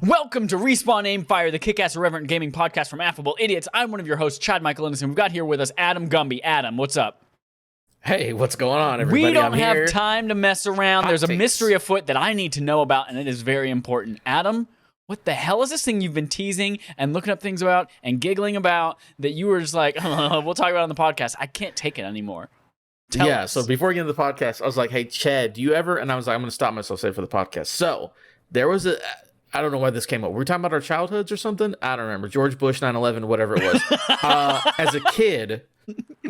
Welcome to Respawn Aim Fire, the kick-ass irreverent gaming podcast from Affable Idiots. I'm one of your hosts, Chad Michael Innocent. We've got here with us Adam Gumby. Adam, what's up? Hey, what's going on, everybody? We don't I'm have here. time to mess around. There's a mystery afoot that I need to know about, and it is very important. Adam, what the hell is this thing you've been teasing and looking up things about and giggling about that you were just like, we'll talk about it on the podcast? I can't take it anymore. Tell us. So before we get into the podcast, I was like, hey, Chad, do you ever... And I was like, I'm going to stop myself saying for the podcast. So there was a... I don't know why this came up. Were we talking about our childhoods or something? I don't remember. George Bush, 9/11, whatever it was. As a kid...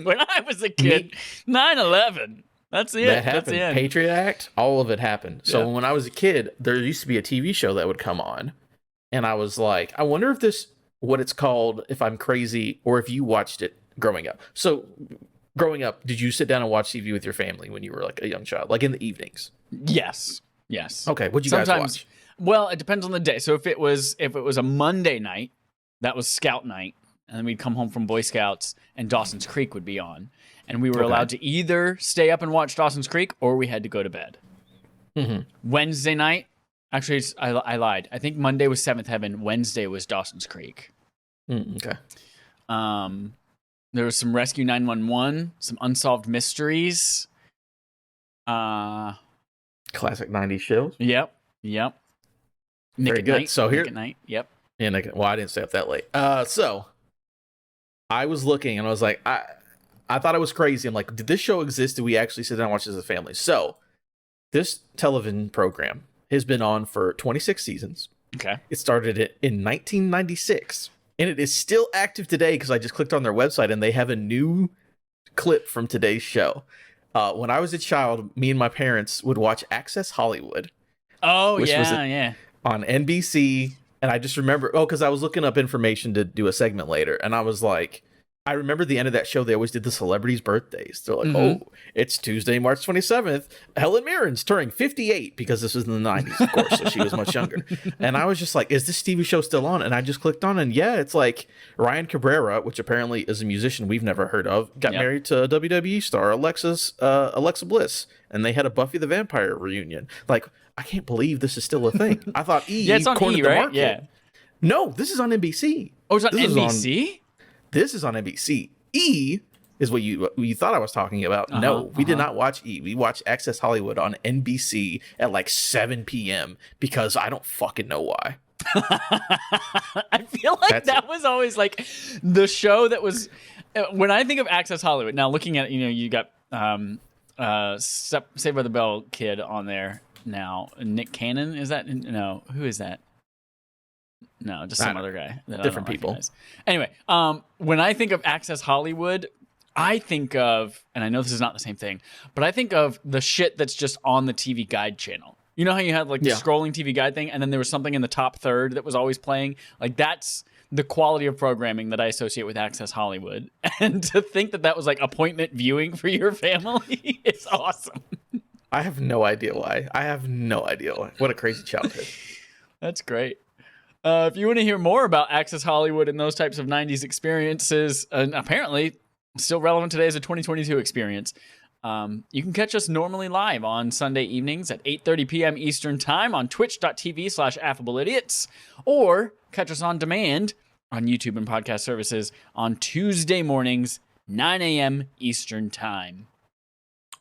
When I was a kid, 9/11. That's it. That happened. That's the end. Patriot Act, all of it happened. So when I was a kid, there used to be a TV show that would come on. And I was like, I wonder if this... What it's called, if I'm crazy, or if you watched it growing up. So... Growing up, did you sit down and watch TV with your family when you were like a young child, like in the evenings? Yes. Okay. What'd you guys watch? Well, it depends on the day. So if it was a Monday night, that was Scout night, and then we'd come home from Boy Scouts, and Dawson's Creek would be on, and we were allowed to either stay up and watch Dawson's Creek, or we had to go to bed. Mm-hmm. Wednesday night, actually, I lied. I think Monday was Seventh Heaven. Wednesday was Dawson's Creek. Okay. There was some Rescue 911, some Unsolved Mysteries. Classic 90s shows. Yep. Nick Very good. Night. So here, Nick at Night. Yep. Yeah, well, I didn't stay up that late. So I was looking and I was like, I thought it was crazy. I'm like, did this show exist? Did we actually sit down and watch this as a family? So this television program has been on for 26 seasons. Okay. It started in 1996. And it is still active today because I just clicked on their website and they have a new clip from today's show. When I was a child, me and my parents would watch Access Hollywood. Oh, which was on NBC. And I just remember, because I was looking up information to do a segment later. And I was like, I remember the end of that show, they always did the celebrities' birthdays. They're like, oh, it's Tuesday, March 27th. Helen Mirren's turning 58 because this was in the 90s, of course. So she was much younger. And I was just like, is this TV show still on? And I just clicked on and it's like Ryan Cabrera, which apparently is a musician we've never heard of, got married to a WWE star, Alexa Bliss. And they had a Buffy the Vampire reunion. Like, I can't believe this is still a thing. I thought it's on E, right? Market. Yeah. No, this is on NBC. Oh, it's on NBC? This is on NBC. E is what you thought I was talking about. No, we did not watch E. We watched Access Hollywood on NBC at like 7 p.m. because I don't fucking know why. I feel like that was always like the show that was... When I think of Access Hollywood, now looking at, you got Saved by the Bell kid on there now. Nick Cannon, is that? No, who is that? No, just some other guy. Different people. Anyway, when I think of Access Hollywood, I think of, and I know this is not the same thing, but I think of the shit that's just on the TV Guide channel. You know how you had like the scrolling TV Guide thing, and then there was something in the top third that was always playing? Like that's the quality of programming that I associate with Access Hollywood. And to think that was like appointment viewing for your family is awesome. I have no idea why. What a crazy childhood. That's great. If you want to hear more about Access Hollywood and those types of 90s experiences, and apparently still relevant today as a 2022 experience, you can catch us normally live on Sunday evenings at 8:30 p.m. Eastern Time on twitch.tv/affableidiots, or catch us on demand on YouTube and podcast services on Tuesday mornings, 9 a.m. Eastern Time.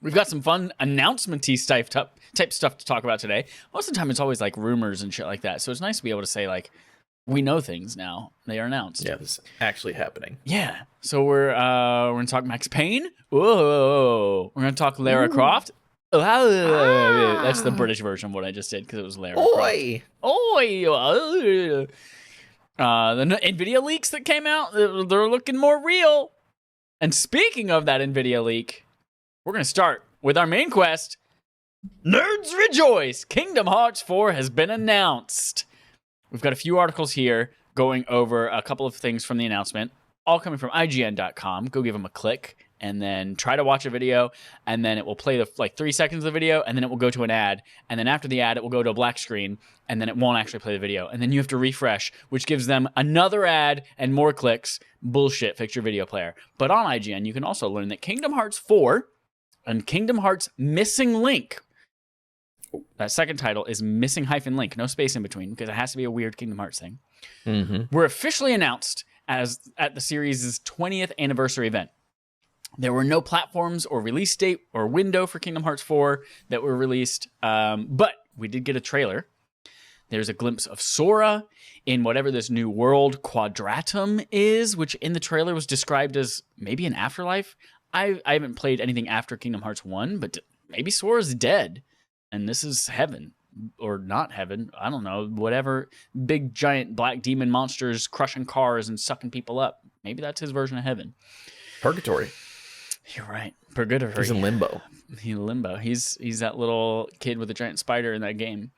We've got some fun announcement-y type stuff to talk about today. Most of the time, it's always like rumors and shit like that. So it's nice to be able to say, like, we know things now. They are announced. Yeah, this is actually happening. Yeah. So we're going to talk Max Payne. Whoa. We're going to talk Lara Croft. That's the British version of what I just did because it was Lara Croft. Oi. The NVIDIA leaks that came out, they're looking more real. And speaking of that NVIDIA leak, we're going to start with our main quest. Nerds rejoice! Kingdom Hearts 4 has been announced. We've got a few articles here going over a couple of things from the announcement, all coming from IGN.com. Go give them a click and then try to watch a video, and then it will play the like 3 seconds of the video, and then it will go to an ad, and then after the ad, it will go to a black screen, and then it won't actually play the video, and then you have to refresh, which gives them another ad and more clicks. Bullshit, fix your video player. But on IGN, you can also learn that Kingdom Hearts 4 and Kingdom Hearts Missing Link, that second title is Missing -Link, no space in between, because it has to be a weird Kingdom Hearts thing, were officially announced as at the series' 20th anniversary event. There were no platforms or release date or window for Kingdom Hearts 4 that were released, but we did get a trailer. There's a glimpse of Sora in whatever this new world Quadratum is, which in the trailer was described as maybe an afterlife. I haven't played anything after Kingdom Hearts 1, but maybe Sora's dead, and this is heaven. Or not heaven, I don't know, whatever. Big, giant black demon monsters crushing cars and sucking people up. Maybe that's his version of heaven. Purgatory. You're right. Purgatory. He's in limbo. He's that little kid with a giant spider in that game.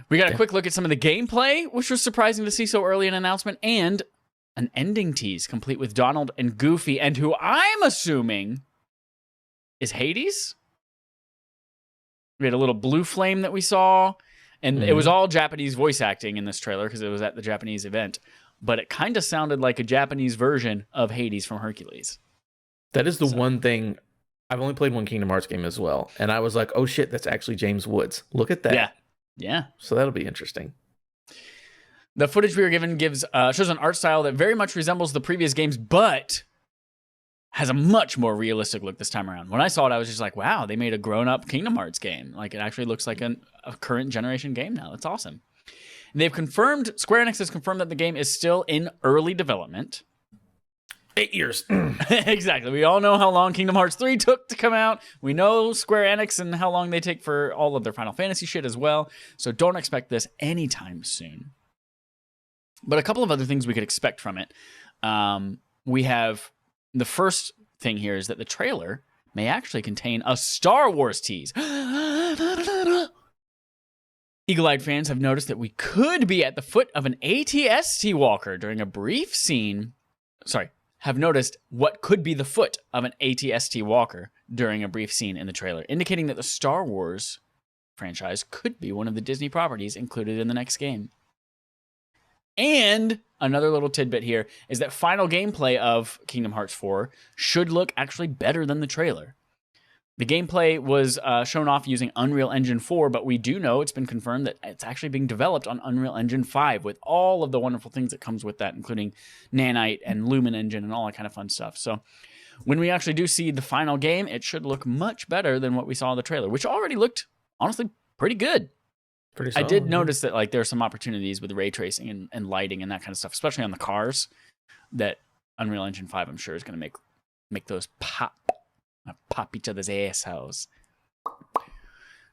We got a quick look at some of the gameplay, which was surprising to see so early in an announcement, and an ending tease complete with Donald and Goofy, and who I'm assuming is Hades? We had a little blue flame that we saw, and it was all Japanese voice acting in this trailer because it was at the Japanese event, but it kind of sounded like a Japanese version of Hades from Hercules. That is the one thing. I've only played one Kingdom Hearts game as well, and I was like, oh shit, that's actually James Woods. Look at that. Yeah. So that'll be interesting. The footage we were given shows an art style that very much resembles the previous games, but has a much more realistic look this time around. When I saw it, I was just like, wow, they made a grown-up Kingdom Hearts game. Like, it actually looks like a current generation game now. That's awesome. Square Enix has confirmed that the game is still in early development. 8 years. Exactly. We all know how long Kingdom Hearts 3 took to come out. We know Square Enix and how long they take for all of their Final Fantasy shit as well. So don't expect this anytime soon. But a couple of other things we could expect from it. We have... The first thing here is that the trailer may actually contain a Star Wars tease. Eagle-eyed fans have noticed that we could be at the foot of an AT-ST walker during a brief scene. Have noticed what could be the foot of an AT-ST walker during a brief scene in the trailer, indicating that the Star Wars franchise could be one of the Disney properties included in the next game. And another little tidbit here is that final gameplay of Kingdom Hearts 4 should look actually better than the trailer. The gameplay was shown off using Unreal Engine 4, but we do know it's been confirmed that it's actually being developed on Unreal Engine 5 with all of the wonderful things that comes with that, including Nanite and Lumen Engine and all that kind of fun stuff. So when we actually do see the final game, it should look much better than what we saw in the trailer, which already looked, honestly, pretty good. Pretty solid, I did notice that like there are some opportunities with ray tracing and lighting and that kind of stuff, especially on the cars, that Unreal Engine 5, I'm sure, is going to make those pop each other's assholes.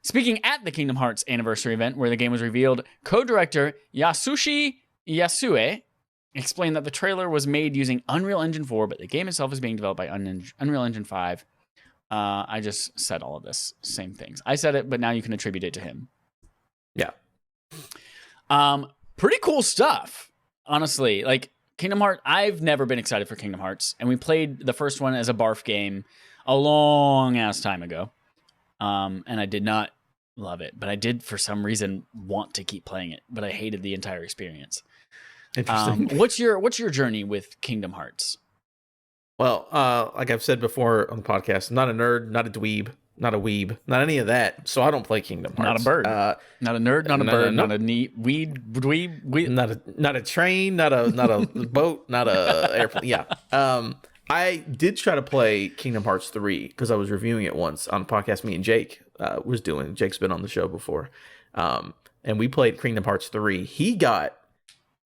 Speaking at the Kingdom Hearts anniversary event where the game was revealed, co-director Yasushi Yasue explained that the trailer was made using Unreal Engine 4, but the game itself is being developed by Unreal Engine 5. I just said all of this, same things. I said it, but now you can attribute it to him. Yeah. Pretty cool stuff, honestly. Like, Kingdom Hearts, I've never been excited for Kingdom Hearts, and we played the first one as a barf game a long-ass time ago, and I did not love it, but I did, for some reason, want to keep playing it, but I hated the entire experience. Interesting. What's your journey with Kingdom Hearts? Well, like I've said before on the podcast, I'm not a nerd, not a dweeb, not a weeb, not any of that, so I don't play Kingdom Hearts. Not a bird. Not a nerd, not a bird, not a neat weed, dweeb. Not a train, not a boat, not a airplane. Yeah. I did try to play Kingdom Hearts 3 because I was reviewing it once on a podcast me and Jake was doing. Jake's been on the show before. And we played Kingdom Hearts 3. He got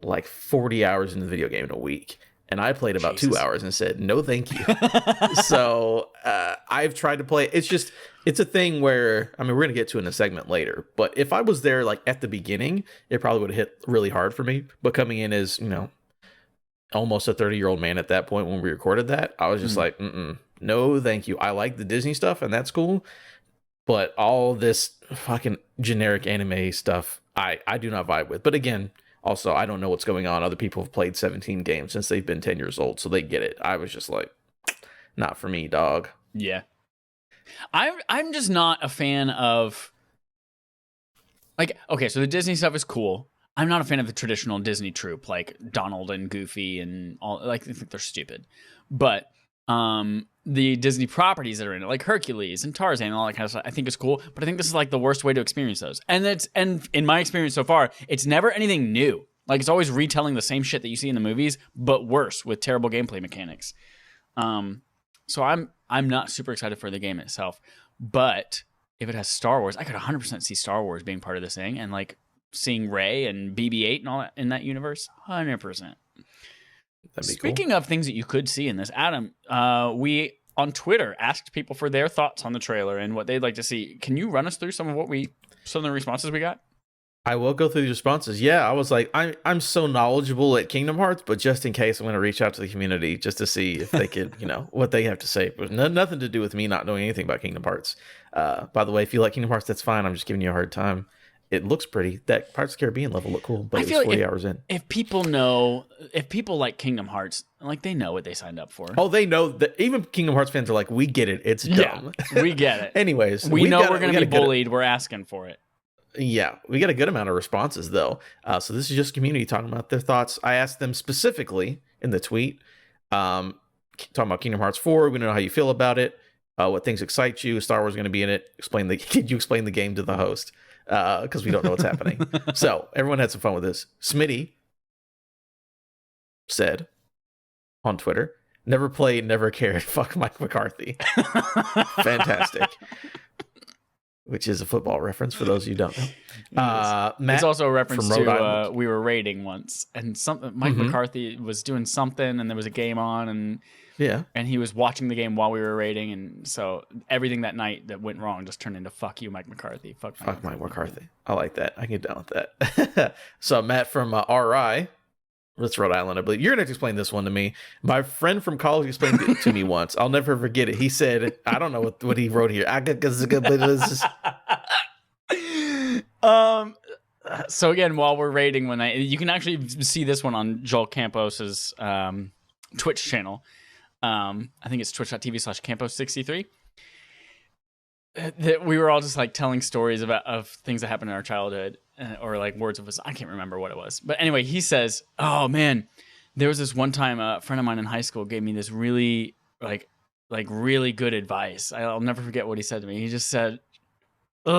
like 40 hours in the video game in a week. And I played about 2 hours and said, no, thank you. So I've tried to play. It's a thing where, I mean, we're going to get to it in a segment later. But if I was there like at the beginning, it probably would have hit really hard for me. But coming in as, almost a 30-year-old man at that point when we recorded that, I was just like, no, thank you. I like the Disney stuff and that's cool. But all this fucking generic anime stuff, I do not vibe with. But again, also, I don't know what's going on. Other people have played 17 games since they've been 10 years old, so they get it. I was just like, not for me, dog. Yeah. I'm just not a fan of, like, okay, so the Disney stuff is cool. I'm not a fan of the traditional Disney troupe, like Donald and Goofy and all. Like, I think they're stupid. But the Disney properties that are in it, like Hercules and Tarzan and all that kind of stuff, I think is cool. But I think this is like the worst way to experience those. And in my experience so far, it's never anything new. Like, it's always retelling the same shit that you see in the movies, but worse with terrible gameplay mechanics. So I'm not super excited for the game itself, but if it has Star Wars, I could 100% see Star Wars being part of this thing, and like seeing Rey and BB-8 and all that in that universe. 100%. Speaking of things that you could see in this, Adam, we on Twitter asked people for their thoughts on the trailer and what they'd like to see. Can you run us through some of the responses we got? I will go through the responses. Yeah, I was like, I'm so knowledgeable at Kingdom Hearts, but just in case, I'm going to reach out to the community just to see if they could, what they have to say. But nothing to do with me not knowing anything about Kingdom Hearts. By the way, if you like Kingdom Hearts, that's fine. I'm just giving you a hard time. It looks pretty. That Pirates of the Caribbean level looked cool, but it was 40 hours in. If people like Kingdom Hearts, like, they know what they signed up for. Oh, they know that. Even Kingdom Hearts fans are like, we get it. It's dumb. Yeah, we get it. Anyways, we know we're going to be bullied. We're asking for it. Yeah, we got a good amount of responses, though. So this is just community talking about their thoughts. I asked them specifically in the tweet, talking about Kingdom Hearts 4. We don't know how you feel about it. What things excite you? Star Wars is going to be in it. Could you explain the game to the host? Because we don't know what's happening. So everyone had some fun with this. Smitty said on Twitter, "Never played, never cared. Fuck Mike McCarthy." Fantastic. Which is a football reference for those of you who don't know. Matt, it's also a reference to we were raiding once, and Mike McCarthy was doing something, and there was a game on, and he was watching the game while we were raiding, and so everything that night that went wrong just turned into "fuck you, Mike McCarthy." Fuck Mike McCarthy. I like that. I can get down with that. So Matt from RI. That's Rhode Island, I believe. You're going to have to explain this one to me. My friend from college explained it to me once. I'll never forget it. He said, I don't know what he wrote here. So again, while we're raiding one night, you can actually see this one on Joel Campos's Twitch channel. I think it's twitch.tv/Campos63. That we were all just like telling stories of things that happened in our childhood, or like words of wisdom. I can't remember what it was, but anyway, he says, "Oh man, there was this one time a friend of mine in high school gave me this really like really good advice. I'll never forget what he said to me. He just said, and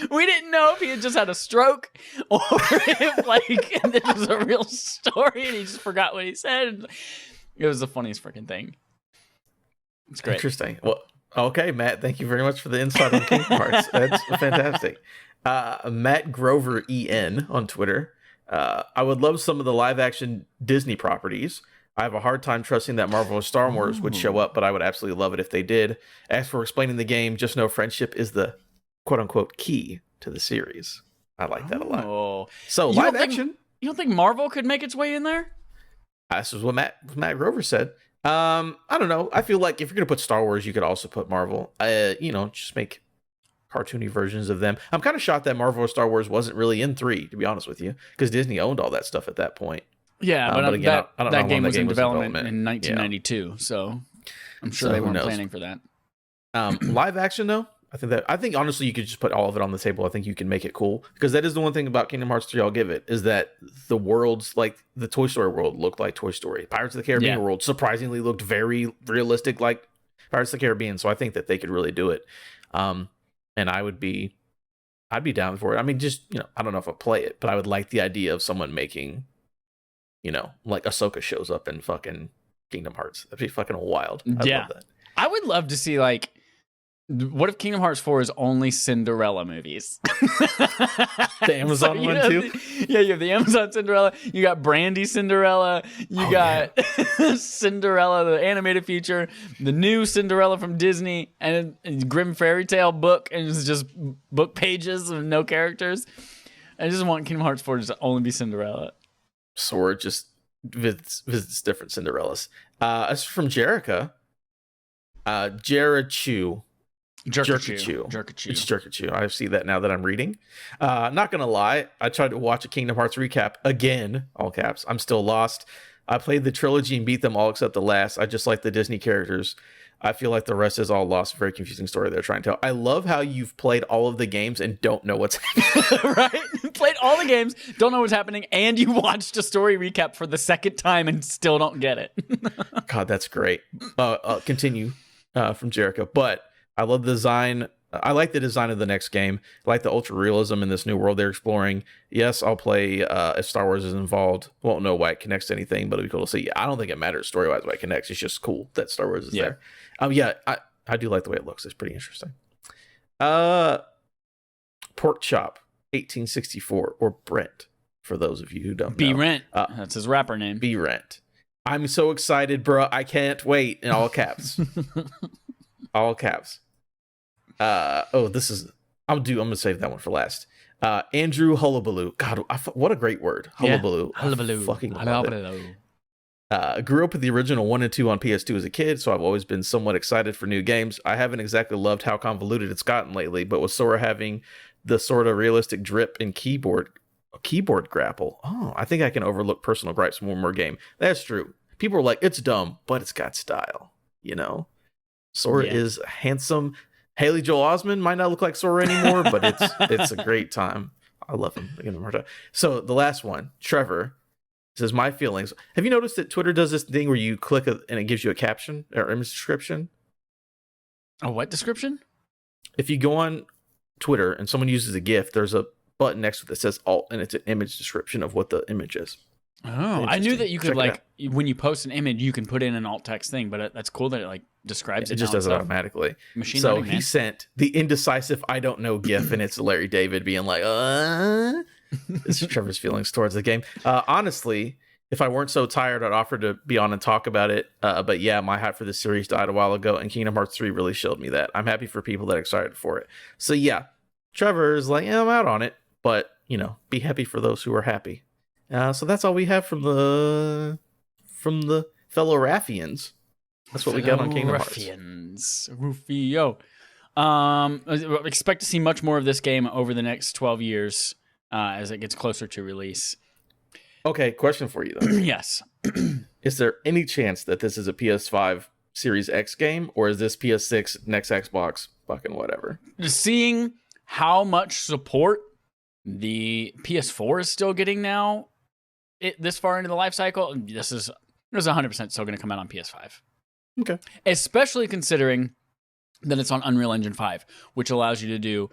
we didn't know if he had just had a stroke or if and this was a real story and he just forgot what he said." It was the funniest freaking thing. It's great. Interesting. Well, okay, Matt, thank you very much for the insight on Kingdom Hearts. That's fantastic. Matt Grover EN on Twitter. I would love some of the live action Disney properties. I have a hard time trusting that Marvel or Star Wars would show up, but I would absolutely love it if they did. As for explaining the game, just know friendship is the quote unquote key to the series. I like that a lot. So live action. You don't think Marvel could make its way in there? This is what Matt Grover said. I don't know. I feel like if you're gonna put Star Wars, you could also put Marvel. Just make cartoony versions of them. I'm kind of shocked that Marvel or Star Wars wasn't really in 3, to be honest with you, because Disney owned all that stuff at that point. Yeah, but again, that game was in development in 1992, so I'm sure they weren't planning for that. Live action though. I think honestly you could just put all of it on the table. I think you can make it cool, because that is the one thing about Kingdom Hearts 3 I'll give it, is that the worlds, like the Toy Story world, looked like Toy Story. Pirates of the Caribbean world surprisingly looked very realistic, like Pirates of the Caribbean. So I think that they could really do it. And I'd be down for it. I mean, just, I don't know if I'll play it, but I would like the idea of someone making, like Ahsoka shows up in fucking Kingdom Hearts. That'd be fucking wild. I'd love that. I would love to see, like, what if Kingdom Hearts 4 is only Cinderella movies? The Amazon one too? You have the Amazon Cinderella. You got Brandy Cinderella. You got Cinderella, the animated feature. The new Cinderella from Disney. And a Grimm fairy tale book. And it's just book pages with no characters. I just want Kingdom Hearts 4 to just only be Cinderella. Sora just visits different Cinderellas. As from Jerica, Jera Chu. Jerkachu. It's Jerkachu. I see that now that I'm reading. Not gonna lie, I tried to watch a Kingdom Hearts recap again, all caps. I'm still lost. I played the trilogy and beat them all except the last. I just like the Disney characters. I feel like the rest is all lost. Very confusing story they're trying to tell. I love how you've played all of the games and don't know what's happening. Right? You played all the games, don't know what's happening, and you watched a story recap for the second time and still don't get it. God, that's great. Continue from Jericho. But I love the design. I like the design of the next game. I like the ultra realism in this new world they're exploring. Yes, I'll play if Star Wars is involved. Won't know why it connects to anything, but it'll be cool to see. I don't think it matters story wise why it connects. It's just cool that Star Wars is there. I do like the way it looks. It's pretty interesting. Pork Chop 1864 or Brent for those of you who don't know. B Rent. That's his rapper name. B Rent. I'm so excited, bro. I can't wait. In all caps. All caps. This is. I'm gonna save that one for last. Andrew Hullabaloo. God, what a great word. Hullabaloo. Yeah. Hullabaloo. I fucking love it. Grew up with the original 1 and 2 on PS2 as a kid, so I've always been somewhat excited for new games. I haven't exactly loved how convoluted it's gotten lately, but with Sora having the sort of realistic drip and keyboard grapple, I think I can overlook personal gripes from one more game. That's true. People are like, it's dumb, but it's got style. You know, Sora is handsome. Haley Joel Osment might not look like Sora anymore, but it's a great time. I love him. So the last one, Trevor. Says my feelings. Have you noticed that Twitter does this thing where you click and it gives you a caption or image description? A what description? If you go on Twitter and someone uses a GIF, there's a button next to it that says alt, and it's an image description of what the image is. Oh, I knew that you could when you post an image, you can put in an alt text thing, but that's cool that it describes it. It just does it automatically. Machine learning, he sent the indecisive I don't know GIF, and it's Larry David being like, This is Trevor's feelings towards the game. Honestly, if I weren't so tired, I'd offer to be on and talk about it. But yeah, my hype for this series died a while ago, and Kingdom Hearts 3 really showed me that. I'm happy for people that are excited for it. So yeah, Trevor is like, I'm out on it, but be happy for those who are happy. So that's all we have from the fellow Raffians. That's what we got on Kingdom Hearts. Rufio. Expect to see much more of this game over the next 12 years as it gets closer to release. Okay, question for you though. Yes. Is there any chance that this is a PS5 Series X game, or is this PS6 next Xbox fucking whatever? Seeing how much support the PS4 is still getting now, this far into the life cycle, this is 100% still going to come out on PS5. Okay. Especially considering that it's on Unreal Engine 5, which allows you to do,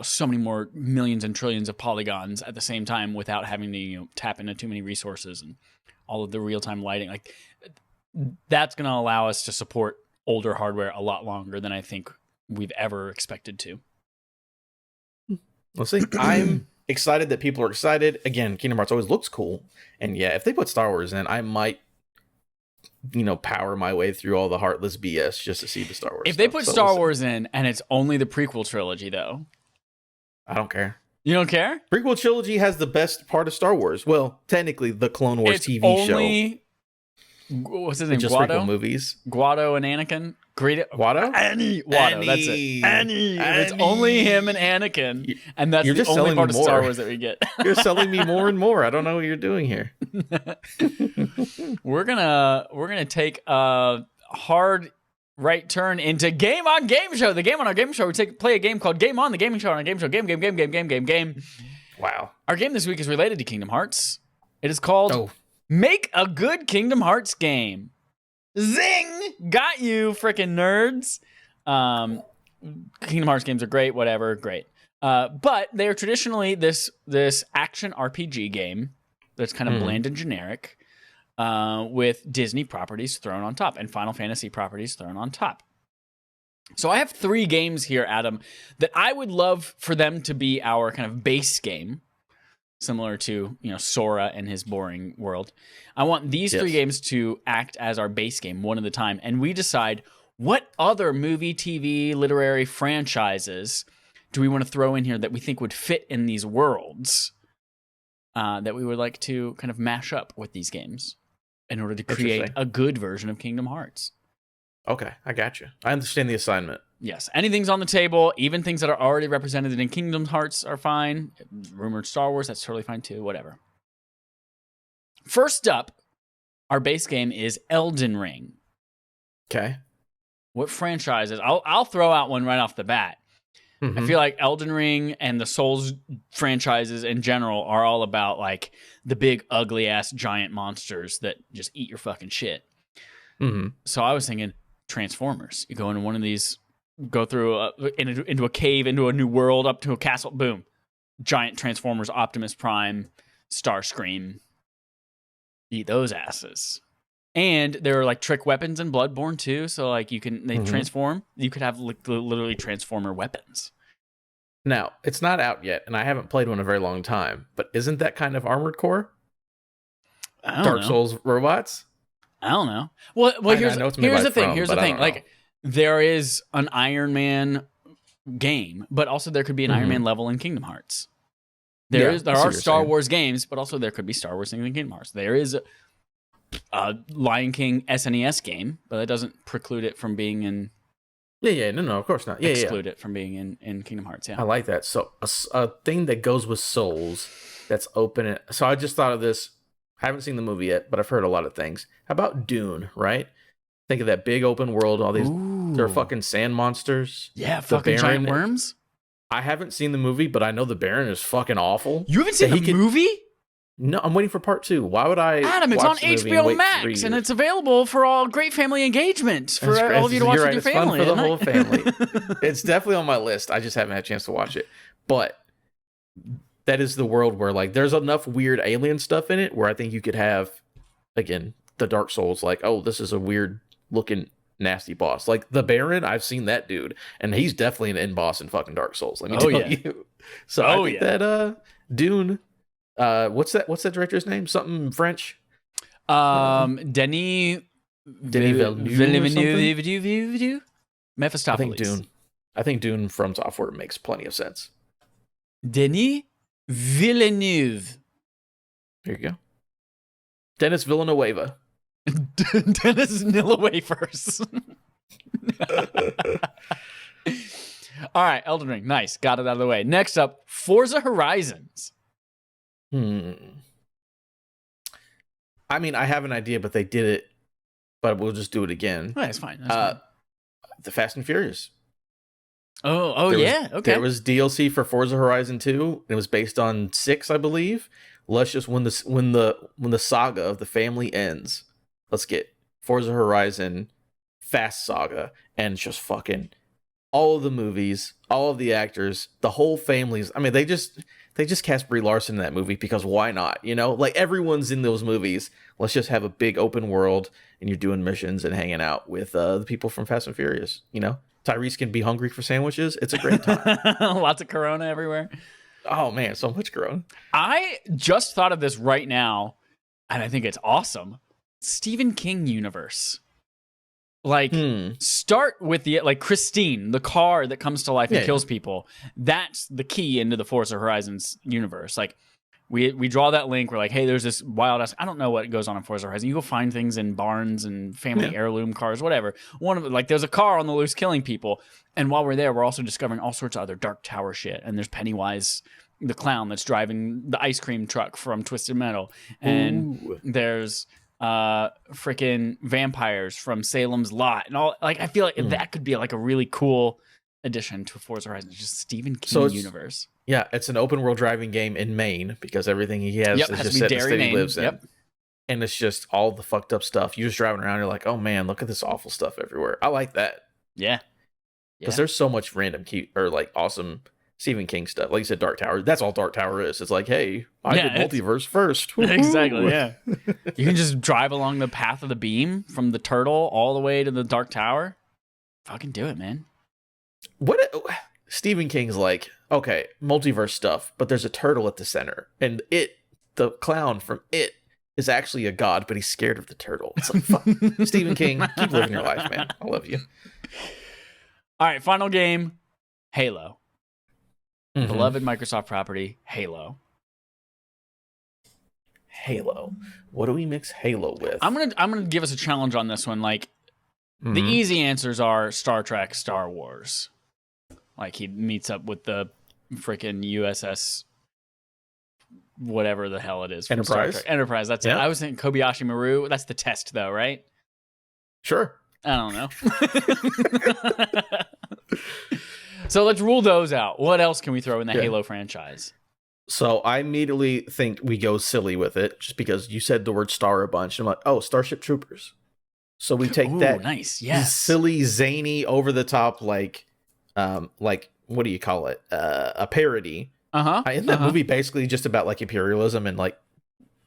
so many more millions and trillions of polygons at the same time without having to, tap into too many resources and all of the real-time lighting. Like, that's going to allow us to support older hardware a lot longer than I think we've ever expected to. We'll see. I'm excited that people are excited. Again, Kingdom Hearts always looks cool. And yeah, if they put Star Wars in, I might power my way through all the heartless BS just to see the Star Wars. If they put Star Wars in and it's only the prequel trilogy, though, I don't care. You don't care? Prequel trilogy has the best part of Star Wars. Well, technically, the Clone Wars TV show. What's his name? Just Guado? prequel movies. Guado and Anakin. Guado? Annie. Guado. That's it. Annie. It's only him and Anakin, and that's the only part of Star Wars that we get. You're selling me more and more. I don't know what you're doing here. We're gonna take a hard right turn into Game On Game Show. The Game On Our Game Show. We play a game called Game On, the gaming show on our game show. Game. Wow. Our game this week is related to Kingdom Hearts. It is called Make a Good Kingdom Hearts Game. Zing! Got you, freaking nerds. Kingdom Hearts games are great, whatever, great. But they are traditionally this action RPG game that's kind of bland and generic, with Disney properties thrown on top and Final Fantasy properties thrown on top. So I have 3 games here, Adam, that I would love for them to be our kind of base game, similar to, Sora and his boring world. I want these 3 games to act as our base game one at a time, and we decide what other movie, TV, literary franchises do we want to throw in here that we think would fit in these worlds that we would like to kind of mash up with these games in order to create a good version of Kingdom Hearts. Okay, I got you. I understand the assignment. Yes, anything's on the table. Even things that are already represented in Kingdom Hearts are fine. Rumored Star Wars, that's totally fine too. Whatever. First up, our base game is Elden Ring. Okay. What franchises? I'll throw out one right off the bat. Mm-hmm. I feel like Elden Ring and the Souls franchises in general are all about like the big ugly ass giant monsters that just eat your fucking shit. Mm-hmm. So I was thinking Transformers. You go into one of these, go through into a cave, into a new world, up to a castle. Boom, giant Transformers, Optimus Prime, Starscream. Eat those asses. And there are like trick weapons in Bloodborne too, so like they transform. You could have literally Transformer weapons. Now, it's not out yet, and I haven't played one in a very long time, but isn't that kind of Armored Core? Dark Souls robots? I don't know. Well, here's the thing. Here's the thing. Like, there is an Iron Man game, but also there could be an Iron Man level in Kingdom Hearts. There are Star Wars games, but also there could be Star Wars things in Kingdom Hearts. There is Lion King SNES game, but that doesn't preclude it from being in. No, of course not. Exclude it from being in Kingdom Hearts. Yeah, I like that. So a thing that goes with Souls that's open. So I just thought of this. I haven't seen the movie yet, but I've heard a lot of things. How about Dune? Right? Think of that big open world. All these they're fucking sand monsters. Yeah, fucking giant worms. I haven't seen the movie, but I know the Baron is fucking awful. You haven't seen the movie? No, I'm waiting for part 2. Why would I? Adam, it's on HBO Max, and it's available for all great family engagement for all of you to watch with your family. It's fun for the whole family. It's definitely on my list. I just haven't had a chance to watch it. But that is the world where like there's enough weird alien stuff in it where I think you could have, again, the Dark Souls. Like, oh, this is a weird looking nasty boss. Like the Baron, I've seen that dude, and he's definitely an end boss in fucking Dark Souls. Let me tell you. So I think that Dune. What's that director's name? Something French. Denis Villeneuve. Mephistopheles. I think Dune from Software makes plenty of sense. Denis Villeneuve. There you go. Dennis Villanueva. Dennis Nillawafers. All right, Elden Ring. Nice. Got it out of the way. Next up, Forza Horizons. I mean, I have an idea, but they did it, but we'll just do it again. Oh, that's fine. That's fine. The Fast and Furious. Okay. There was DLC for Forza Horizon 2. It was based on 6, I believe. Let's just when the saga of the family ends, let's get Forza Horizon Fast Saga and just fucking all of the movies, all of the actors, the whole families. I mean, they just cast Brie Larson in that movie because why not? You know, like everyone's in those movies. Let's just have a big open world and you're doing missions and hanging out with the people from Fast and Furious. You know, Tyrese can be hungry for sandwiches. It's a great time. Lots of Corona everywhere. Oh man, so much Corona. I just thought of this right now, and I think it's awesome. Stephen King universe. Like, start with the Christine, the car that comes to life and kills people. That's the key into the Forza Horizons universe. Like, we draw that link. We're like, hey, there's this wild ass. I don't know what goes on in Forza Horizon. You go find things in barns and family heirloom cars, whatever. One of it, like, there's a car on the loose killing people. And while we're there, we're also discovering all sorts of other Dark Tower shit. And there's Pennywise, the clown that's driving the ice cream truck from Twisted Metal. And there's freaking vampires from Salem's Lot and all. Like, I feel like that could be like a really cool addition to Forza Horizon. It's just Stephen King universe. Yeah, it's an open world driving game in Maine because everything he has is just set in the state he lives in. And it's just all the fucked up stuff. You're just driving around, you're like, oh man, look at this awful stuff everywhere. I like that. Yeah. Because there's so much random cute or like awesome Stephen King stuff. Like you said, Dark Tower. That's all Dark Tower is. It's like, hey, I did multiverse first. Exactly, yeah. You can just drive along the path of the beam from the turtle all the way to the Dark Tower. Fucking do it, man. Stephen King's like, okay, multiverse stuff, but there's a turtle at the center. And the clown from It is actually a god, but he's scared of the turtle. It's like, fuck. Stephen King, keep living your life, man. I love you. All right, final game, Halo. Beloved Microsoft property, Halo. Halo. What do we mix Halo with? I'm gonna give us a challenge on this one. Like, The easy answers are Star Trek, Star Wars. Like he meets up with the freaking USS, whatever the hell it is. From Enterprise. Star Trek. Enterprise. That's it. I was thinking Kobayashi Maru. That's the test, though, right? Sure. I don't know. So let's rule those out. What else can we throw in the Halo franchise? So I immediately think we go silly with it, just because you said the word star a bunch. I'm like, oh, Starship Troopers. So we take that nice, yes, silly, zany, over the top, like what do you call it? A parody. Isn't that movie basically just about like imperialism and like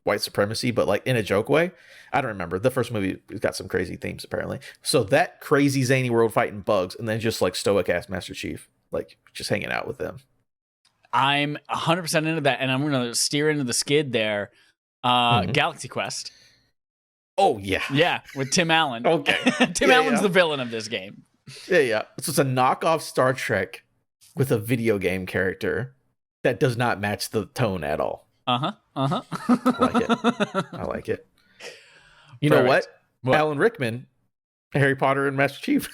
white supremacy, but like in a joke way? I don't remember. The first movie has got some crazy themes apparently. So that crazy, zany world fighting bugs, and then just like stoic ass Master Chief, like just hanging out with them. I'm 100% into that, and I'm going to steer into the skid there. Galaxy Quest. Oh, yeah. Yeah, with Tim Allen. Okay. Tim Allen's the villain of this game. Yeah. So it's a knockoff Star Trek with a video game character that does not match the tone at all. I like it. You know what? Alan Rickman, Harry Potter and Master Chief.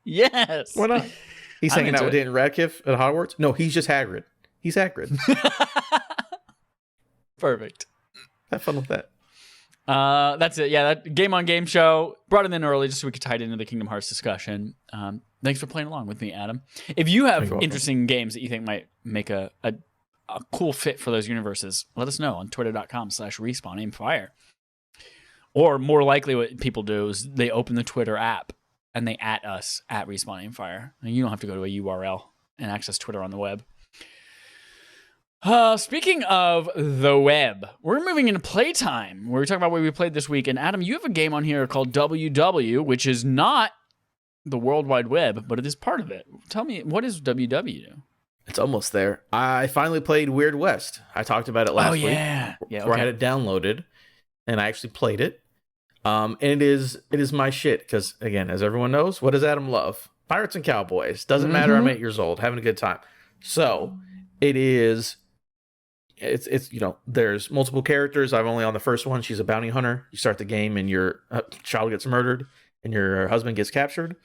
Yes. Why not? He's hanging out with Daniel Radcliffe at Hogwarts. No, he's just Hagrid. He's Hagrid. Perfect. Have fun with that. That's it. Yeah, that game on game show. Brought it in early just so we could tie it into the Kingdom Hearts discussion. Thanks for playing along with me, Adam. If you have interesting games that you think might make a cool fit for those universes, let us know on twitter.com/respawn_aimfire. Or more likely what people do is they open the Twitter app and they at us at respawn_aimfire. And you don't have to go to a URL and access Twitter on the web. Speaking of the web, we're moving into playtime. We're talking about what we played this week. And Adam, you have a game on here called WW, which is not the World Wide Web, but it is part of it. Tell me, what is WW? It's almost there. I finally played Weird West. I talked about it last week. Yeah, where I had it downloaded, and I actually played it. And it is my shit, because, again, as everyone knows, what does Adam love? Pirates and Cowboys. Doesn't matter, I'm 8 years old, having a good time. So, it's there's multiple characters. I'm only on the first one. She's a bounty hunter. You start the game and your child gets murdered and your husband gets captured.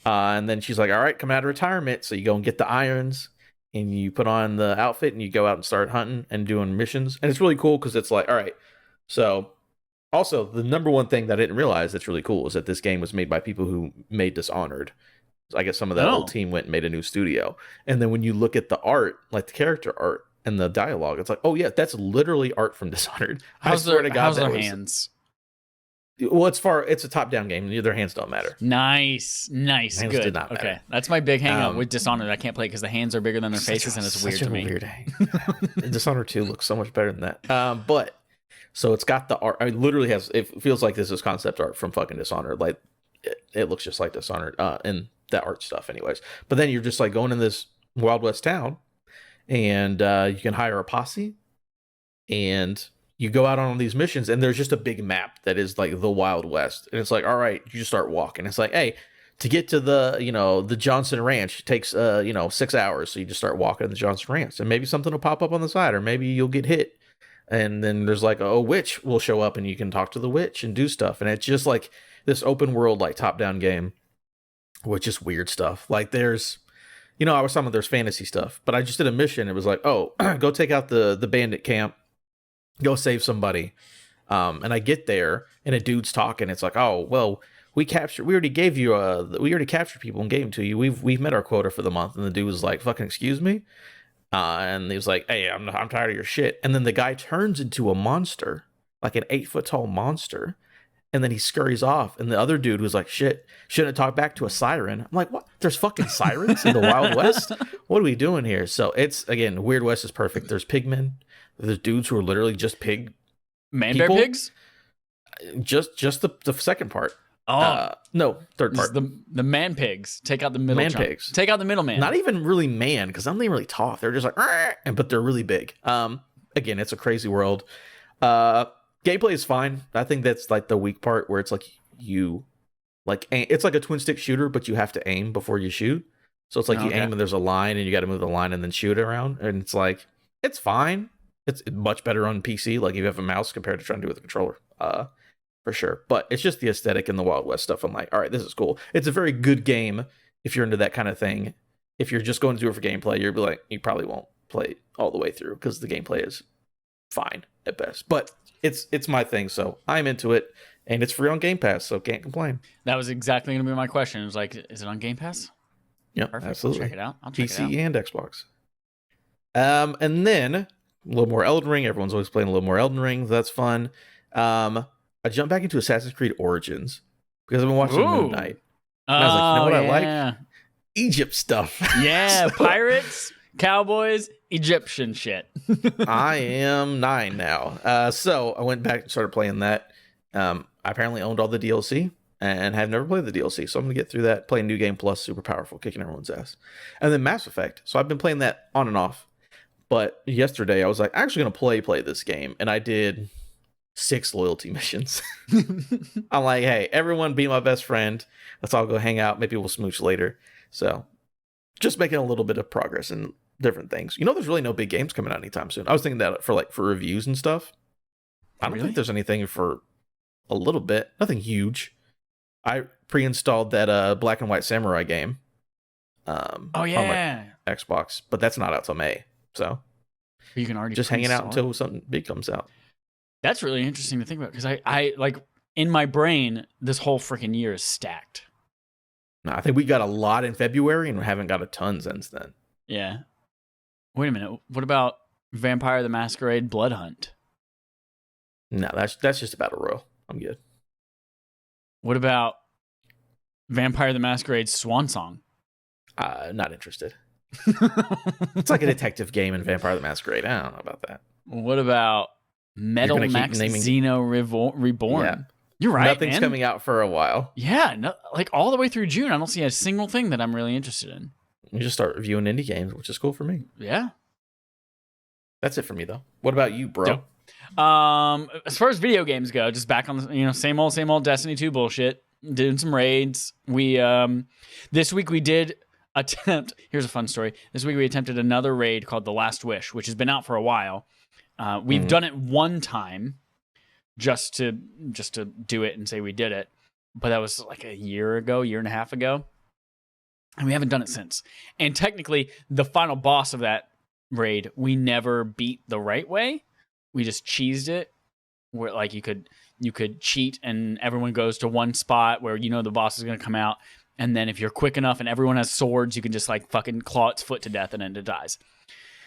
And then she's like, all right, come out of retirement. So you go and get the irons and you put on the outfit and you go out and start hunting and doing missions. And it's really cool because it's like, all right. So also the number one thing that I didn't realize that's really cool is that this game was made by people who made Dishonored. So I guess some of that old team went and made a new studio. And then when you look at the art, like the character art, and the dialogue, it's like, oh yeah, that's literally art from Dishonored. I swear to God, how's their hands? Well, it's a top-down game. Their hands don't matter. Nice, hands good. Did not matter. Okay, that's my big hang-up with Dishonored. I can't play because the hands are bigger than their faces, and it's weird to me. Weird Dishonored 2 looks so much better than that. But so it's got the art. I mean, literally has. It feels like this is concept art from fucking Dishonored. Like it looks just like Dishonored. And that art stuff, anyways. But then you're just like going in this Wild West town. And you can hire a posse, and you go out on these missions, and there's just a big map that is like the Wild West. And it's like, all right, you just start walking. It's like, hey, to get to the Johnson Ranch takes 6 hours. So you just start walking to the Johnson Ranch, and maybe something will pop up on the side, or maybe you'll get hit. And then there's like a witch will show up, and you can talk to the witch and do stuff. And it's just like this open world, like top down game with just weird stuff. Like there's, I was talking about there's fantasy stuff, but I just did a mission. It was like, oh, go take out the bandit camp, go save somebody. And I get there and a dude's talking. It's like, oh, well, we already captured people and gave them to you. We've met our quota for the month. And the dude was like, fucking excuse me. And he was like, hey, I'm tired of your shit. And then the guy turns into a monster, like an 8-foot tall monster. And then he scurries off. And the other dude was like, shit, shouldn't have talked back to a siren. I'm like, what? There's fucking sirens in the Wild West? What are we doing here? So it's, again, Weird West is perfect. There's pigmen. There's dudes who are literally just pig Man-bear pigs? Just the second part. Oh. No, third part. The man pigs. Take out the middle pigs. Take out the middleman. Not even really man, because I don't even really talk. They're just like, but they're really big. Again, it's a crazy world. Gameplay is fine. I think that's like the weak part where it's like it's like a twin stick shooter, but you have to aim before you shoot. So it's like you aim and there's a line and you got to move the line and then shoot it around. And it's like, it's fine. It's much better on PC. Like if you have a mouse compared to trying to do it with a controller. for sure. But it's just the aesthetic and the Wild West stuff. I'm like, all right, this is cool. It's a very good game if you're into that kind of thing. If you're just going to do it for gameplay, you'll be like, you probably won't play it all the way through because the gameplay is fine at best. But it's my thing, so I'm into it, and it's free on Game Pass, so can't complain. That was exactly going to be my question. It was like, is it on Game Pass? Yeah, Perfect. absolutely. Check it out. I'll check PC it out. and Xbox. And then a little more Elden Ring. Everyone's always playing a little more Elden Ring. That's fun. I jumped back into Assassin's Creed Origins because I've been watching Moon Knight. And I was like, you know what I like? Egypt stuff. Yeah, pirates, cowboys, Egyptian shit. I am 9 now. So I went back and started playing that. I apparently owned all the DLC and have never played the DLC. So I'm going to get through that, play New Game Plus, super powerful, kicking everyone's ass. And then Mass Effect. So I've been playing that on and off. But yesterday I was like, I'm actually going to play this game. And I did 6 loyalty missions. I'm like, hey, everyone be my best friend. Let's all go hang out. Maybe we'll smooch later. So just making a little bit of progress in different things. There's really no big games coming out anytime soon. I was thinking that for reviews and stuff. I don't think there's anything for a little bit. Nothing huge. I pre-installed that Black and White Samurai game. Oh yeah, on my Xbox, but that's not out till May. So you can already just hanging out until something big comes out. That's really interesting to think about because I like in my brain this whole freaking year is stacked. No, I think we got a lot in February and we haven't got a ton since then. Yeah. Wait a minute. What about Vampire the Masquerade Blood Hunt? No, that's just about a row. I'm good. What about Vampire the Masquerade Swan Song? Not interested. It's like a detective game in Vampire the Masquerade. I don't know about that. What about Metal Max Xeno Reborn? Yeah. You're right. Nothing's coming out for a while. Yeah, no, like all the way through June, I don't see a single thing that I'm really interested in. You just start reviewing indie games, which is cool for me. Yeah. That's it for me, though. What about you, bro? Dope. As far as video games go, just back on the same old Destiny 2 bullshit. Doing some raids. We this week we did attempt. Here's a fun story. This week we attempted another raid called The Last Wish, which has been out for a while. We've done it one time. Just to do it and say we did it. But that was like a year and a half ago. And we haven't done it since. And technically, the final boss of that raid, we never beat the right way. We just cheesed it. Where like you could cheat and everyone goes to one spot where the boss is going to come out. And then if you're quick enough and everyone has swords, you can just like fucking claw its foot to death and then it dies.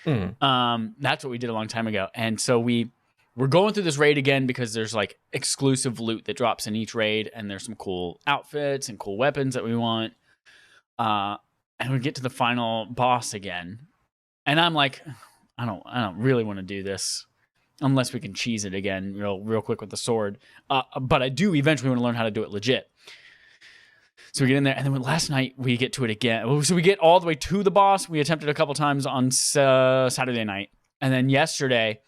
That's what we did a long time ago. And so we're going through this raid again because there's like exclusive loot that drops in each raid, and there's some cool outfits and cool weapons that we want. And we get to the final boss again, and I'm like, I don't really want to do this unless we can cheese it again real quick with the sword. But I do eventually want to learn how to do it legit. So we get in there, and then last night we get to it again. So we get all the way to the boss. We attempted a couple times on Saturday night, and then yesterday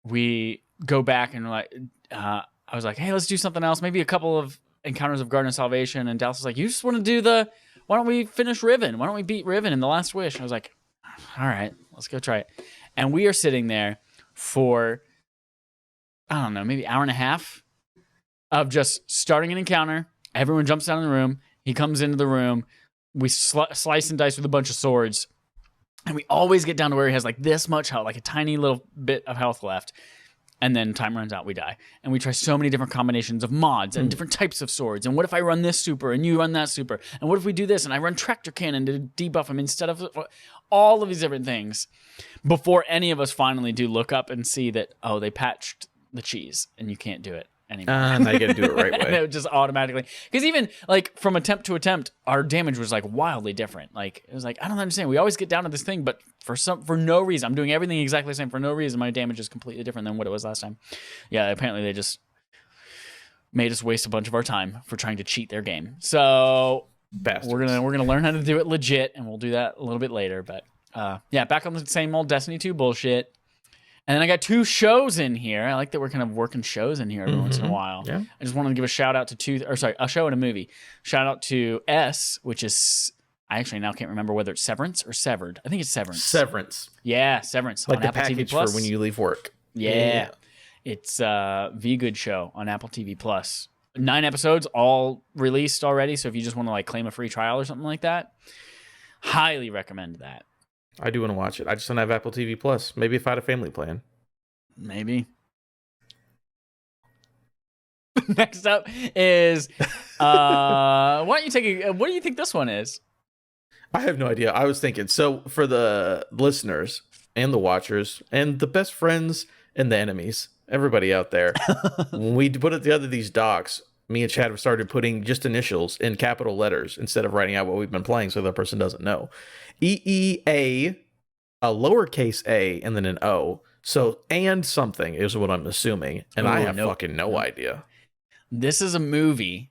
we go back and I was like, hey, let's do something else. Maybe a couple of encounters of Garden of Salvation. And Dallas was like, you just want to do why don't we finish Riven? Why don't we beat Riven in The Last Wish? And I was like, all right, let's go try it. And we are sitting there for, I don't know, maybe hour and a half of just starting an encounter. Everyone jumps down in the room. He comes into the room. We slice and dice with a bunch of swords. And we always get down to where he has like this much health, like a tiny little bit of health left. And then time runs out, we die. And we try so many different combinations of mods and different types of swords. And what if I run this super and you run that super? And what if we do this and I run tractor cannon to debuff him instead of all of these different things before any of us finally do look up and see that, oh, they patched the cheese and you can't do it anymore. Now you got to do it right way. And it would just automatically, because even like from attempt to attempt, our damage was like wildly different. Like it was like, I don't understand. We always get down to this thing, but for no reason, I'm doing everything exactly the same. For no reason, my damage is completely different than what it was last time. Yeah, apparently they just made us waste a bunch of our time for trying to cheat their game. So Bastards. we're gonna learn how to do it legit, and we'll do that a little bit later. But yeah, back on the same old Destiny 2 bullshit. And then I got 2 shows in here. I like that we're kind of working shows in here every once in a while. Yeah. I just wanted to give a shout out to a show and a movie. Shout out to S, which is, I actually now can't remember whether it's Severance or Severed. I think it's Severance. Severance. Yeah, Severance. Like on the Apple TV package for when you leave work. Yeah. It's a V Good show on Apple TV Plus. 9 episodes all released already. So if you just want to like claim a free trial or something like that, highly recommend that. I do want to watch it. I just don't have Apple TV Plus. Maybe if I had a family plan. Maybe. Next up is why don't you take what do you think this one is? I have no idea. I was thinking, so for the listeners and the watchers and the best friends and the enemies, everybody out there, when we put it together, these docs, me and Chad have started putting just initials in capital letters instead of writing out what we've been playing so the person doesn't know. EEA, a lowercase a, and then an O. So, and something is what I'm assuming. And I have fucking no idea. This is a movie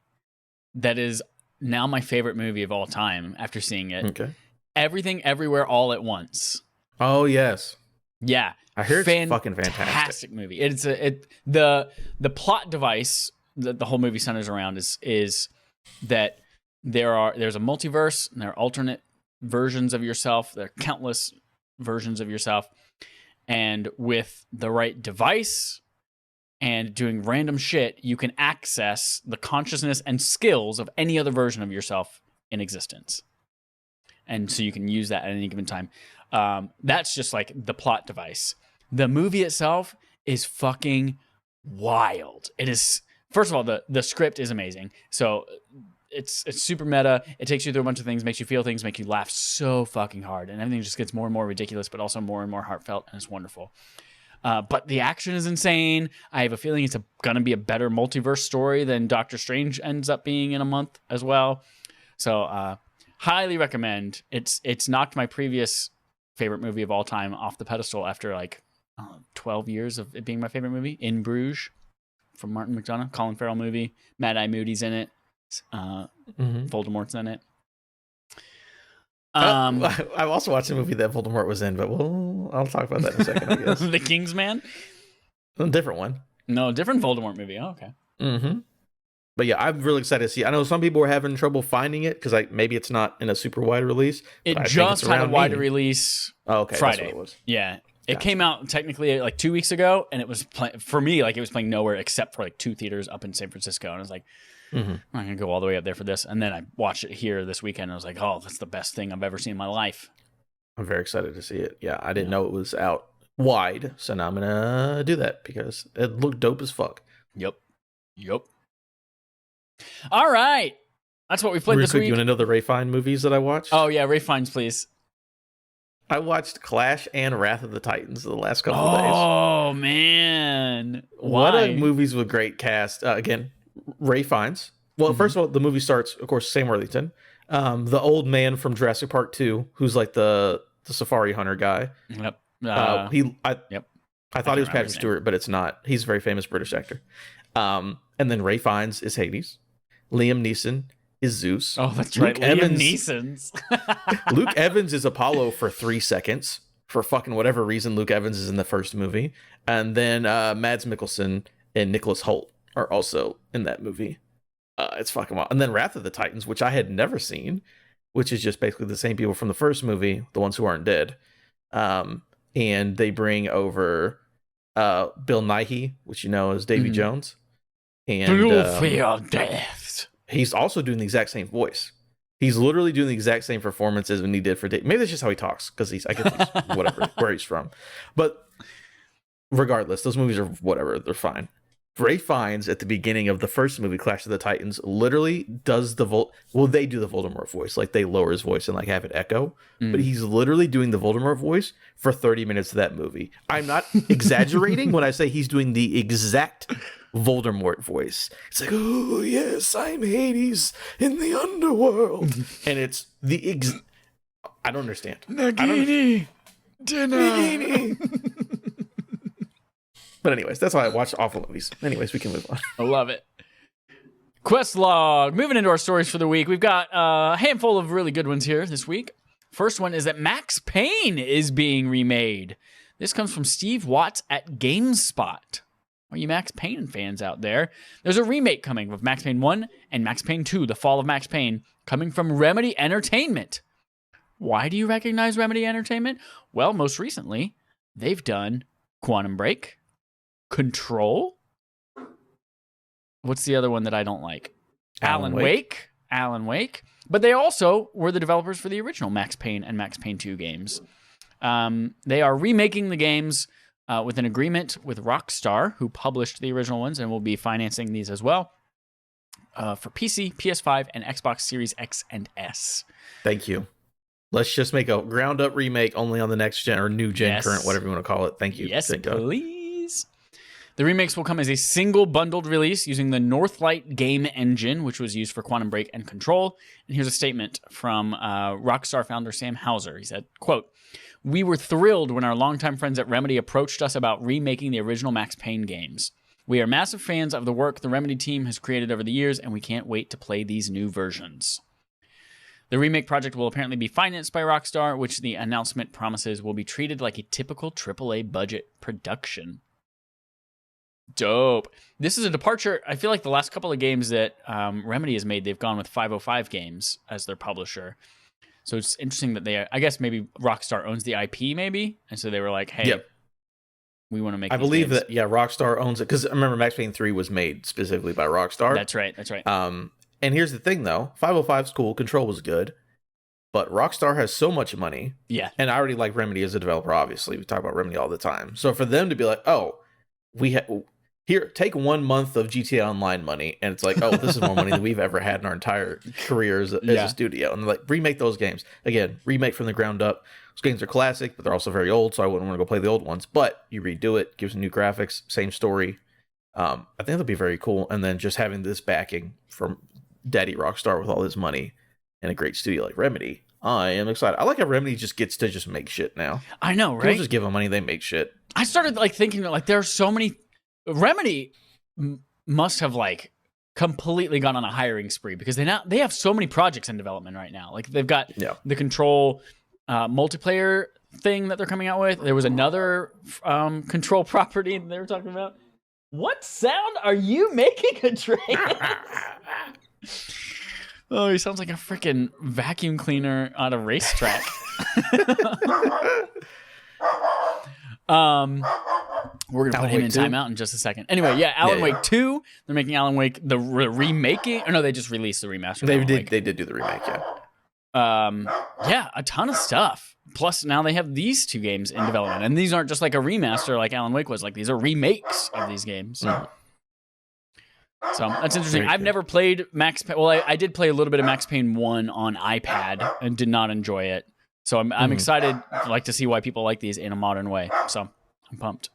that is now my favorite movie of all time after seeing it. Okay. Everything, Everywhere, All at Once. Oh, yes. Yeah. I heard it's fucking fantastic. Fantastic movie. The plot device that the whole movie centers around is that there's a multiverse and there are alternate versions of yourself. There are countless versions of yourself. And with the right device and doing random shit, you can access the consciousness and skills of any other version of yourself in existence. And so you can use that at any given time. That's just like the plot device. The movie itself is fucking wild. It is, first of all, the script is amazing. So it's super meta. It takes you through a bunch of things, makes you feel things, make you laugh so fucking hard. And everything just gets more and more ridiculous, but also more and more heartfelt, and it's wonderful. But the action is insane. I have a feeling it's going to be a better multiverse story than Doctor Strange ends up being in a month as well. So highly recommend. It's knocked my previous favorite movie of all time off the pedestal after like 12 years of it being my favorite movie. In Bruges from Martin McDonagh, Colin Farrell movie. Mad Eye Moody's in it. Voldemort's in it. I've also watched a movie that Voldemort was in, but I'll talk about that in a second, I guess. The Kingsman? A different one. No, different Voldemort movie. Oh, okay. But yeah, I'm really excited to see. I know some people were having trouble finding it because maybe it's not in a super wide release. It just had a wider release okay, Friday. That's what it was. Yeah. It came out technically like 2 weeks ago, and it was for me, like it was playing nowhere except for like 2 theaters up in San Francisco. And I was like, I'm going to go all the way up there for this. And then I watched it here this weekend, and I was like, oh, that's the best thing I've ever seen in my life. I'm very excited to see it. Yeah, I didn't know it was out wide, so now I'm going to do that because it looked dope as fuck. Yep. All right. That's what we played this week. You want to know the Ray Fiennes movies that I watched? Oh, yeah, Ray Fiennes, please. I watched Clash and Wrath of the Titans the last couple of days. Oh, man. What a movies with great cast. Again, Ray Fiennes. Well, first of all, the movie starts, of course, Sam Worthington. The old man from Jurassic Park 2, who's like the safari hunter guy. Yep. I thought he was Patrick Stewart, but it's not. He's a very famous British actor. And then Ray Fiennes is Hades. Liam Neeson is Zeus. Oh, that's right. Liam Neeson's. Luke Evans is Apollo for 3 seconds. For fucking whatever reason, Luke Evans is in the first movie. And then Mads Mikkelsen and Nicholas Hoult are also in that movie. It's fucking wild. And then Wrath of the Titans, which I had never seen, which is just basically the same people from the first movie, the ones who aren't dead. And they bring over Bill Nighy, which you know is Davy Jones. And you fear death. He's also doing the exact same voice. He's literally doing the exact same performance as when he did for Davy. Maybe that's just how he talks, because I guess he's whatever, where he's from. But regardless, those movies are whatever. They're fine. Ray Fiennes at the beginning of the first movie, Clash of the Titans, literally does they do the Voldemort voice, like they lower his voice and like have it echo, but he's literally doing the Voldemort voice for 30 minutes of that movie. I'm not exaggerating when I say he's doing the exact Voldemort voice. It's like, oh yes, I'm Hades in the underworld, and it's I don't understand. Nagini dinner. But anyways, that's why I watch awful movies. Anyways, we can move on. I love it. Quest log. Moving into our stories for the week. We've got a handful of really good ones here this week. First one is that Max Payne is being remade. This comes from Steve Watts at GameSpot. Are you Max Payne fans out there? There's a remake coming with Max Payne 1 and Max Payne 2, The Fall of Max Payne, coming from Remedy Entertainment. Why do you recognize Remedy Entertainment? Well, most recently, they've done Quantum Break, Control. what's the other one that I don't like? Alan Wake. Alan Wake. But they also were the developers for the original Max Payne and Max Payne 2 games. They are remaking the games with an agreement with Rockstar, who published the original ones and will be financing these as well for PC, PS5, and Xbox Series X and S. Thank you. Let's just make a ground-up remake only on the next gen or new gen, current, whatever you want to call it. Thank you. Yes, please. The remakes will come as a single bundled release using the Northlight game engine, which was used for Quantum Break and Control. And here's a statement from Rockstar founder Sam Houser. He said, quote, "We were thrilled when our longtime friends at Remedy approached us about remaking the original Max Payne games. We are massive fans of the work the Remedy team has created over the years, and we can't wait to play these new versions." The remake project will apparently be financed by Rockstar, which the announcement promises will be treated like a typical AAA budget production. Dope. This is a departure. I feel like the last couple of games that Remedy has made, they've gone with 505 Games as their publisher. So it's interesting that I guess maybe Rockstar owns the IP maybe. And so they were like, hey, we want to make I believe games. Rockstar owns it. Because I remember Max Payne 3 was made specifically by Rockstar. That's right. And here's the thing, though. 505's cool. Control was good. But Rockstar has so much money. Yeah. And I already like Remedy as a developer, obviously. We talk about Remedy all the time. So for them to be like, oh, here, take 1 month of GTA Online money. And it's like, oh, this is more money than we've ever had in our entire career as a studio. And they're like, remake those games. Again, remake from the ground up. Those games are classic, but they're also very old. So I wouldn't want to go play the old ones. But you redo it, gives new graphics, same story. I think that'll be very cool. And then just having this backing from Daddy Rockstar with all his money and a great studio like Remedy, I am excited. I like how Remedy just gets to just make shit now. I know, right? People just give them money, they make shit. I started thinking that there are so many. Remedy must have completely gone on a hiring spree because they have so many projects in development right now. Like they've got the Control multiplayer thing that they're coming out with. There was another Control property that they were talking about. What sound are you making, a train? Oh, he sounds like a freaking vacuum cleaner on a racetrack. We're going to put him in timeout in just a second. Anyway, Alan Wake 2. They're making Alan Wake the remaking. Or no, they just released the remaster. They did do the remake, a ton of stuff. Plus, now they have these 2 games in development. And these aren't just like a remaster like Alan Wake was. These are remakes of these games. Mm-hmm. So that's interesting. I've never played Max Payne. Well, I did play a little bit of Max Payne 1 on iPad and did not enjoy it. So I'm excited to see why people like these in a modern way. So I'm pumped.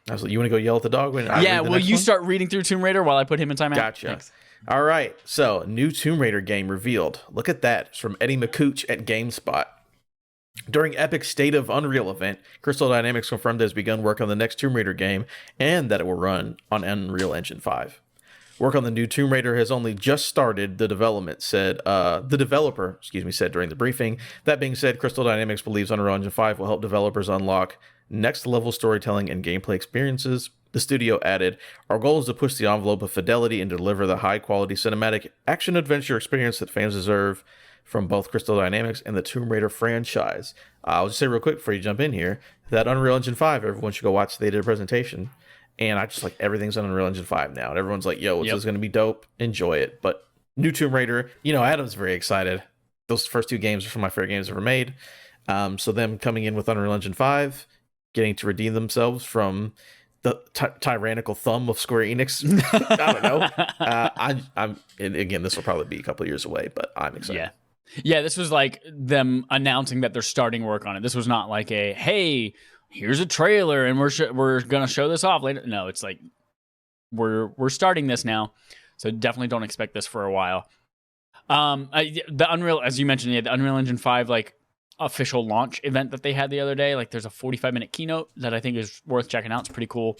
Absolutely. You want to go yell at the dog? Will you start reading through Tomb Raider while I put him in timeout? Gotcha. Thanks. All right. So, new Tomb Raider game revealed. Look at that. It's from Eddie McCooch at GameSpot. During Epic's State of Unreal event, Crystal Dynamics confirmed it has begun work on the next Tomb Raider game and that it will run on Unreal Engine 5. Work on the new Tomb Raider has only just started, the developer said during the briefing. That being said, Crystal Dynamics believes Unreal Engine 5 will help developers unlock next-level storytelling and gameplay experiences. The studio added, "Our goal is to push the envelope of fidelity and deliver the high-quality cinematic action-adventure experience that fans deserve from both Crystal Dynamics and the Tomb Raider franchise." I'll just say real quick before you jump in here, that Unreal Engine 5, everyone should go watch. They did a presentation. And I just everything's on Unreal Engine 5 now. And everyone's like, yo, this is going to be dope. Enjoy it. But new Tomb Raider, Adam's very excited. Those first 2 games are some of my favorite games ever made. So them coming in with Unreal Engine 5, getting to redeem themselves from the tyrannical thumb of Square Enix. I don't know. And again, this will probably be a couple of years away, but I'm excited. Yeah, this was them announcing that they're starting work on it. This was not hey, here's a trailer and we're gonna show this off later. No, it's we're starting this now, so definitely don't expect this for a while. The Unreal, as you mentioned, the Unreal Engine 5 official launch event that they had the other day. There's a 45-minute keynote that I think is worth checking out. It's pretty cool.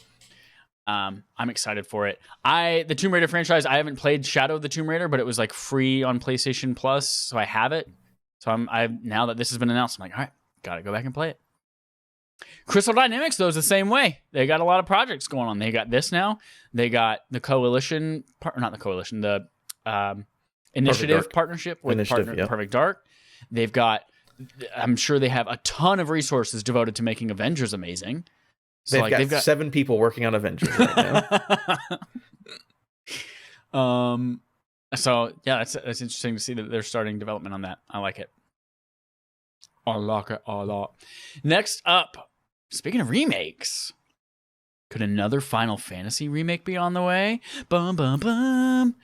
I'm excited for it. The Tomb Raider franchise, I haven't played Shadow of the Tomb Raider, but it was free on PlayStation Plus, so I have it. So now that this has been announced, I'm all right, gotta go back and play it. Crystal Dynamics, though, is the same way. They got a lot of projects going on. They got this now. They got the Coalition, not the Coalition, the Initiative partnership with Perfect Dark. They've got, I'm sure they have a ton of resources devoted to making Avengers amazing. So they've got 7 people working on Avengers right now. So yeah, that's interesting to see that they're starting development on that. I like it. I like it a lot. Next up, speaking of remakes, could another Final Fantasy remake be on the way? Bum bum bum.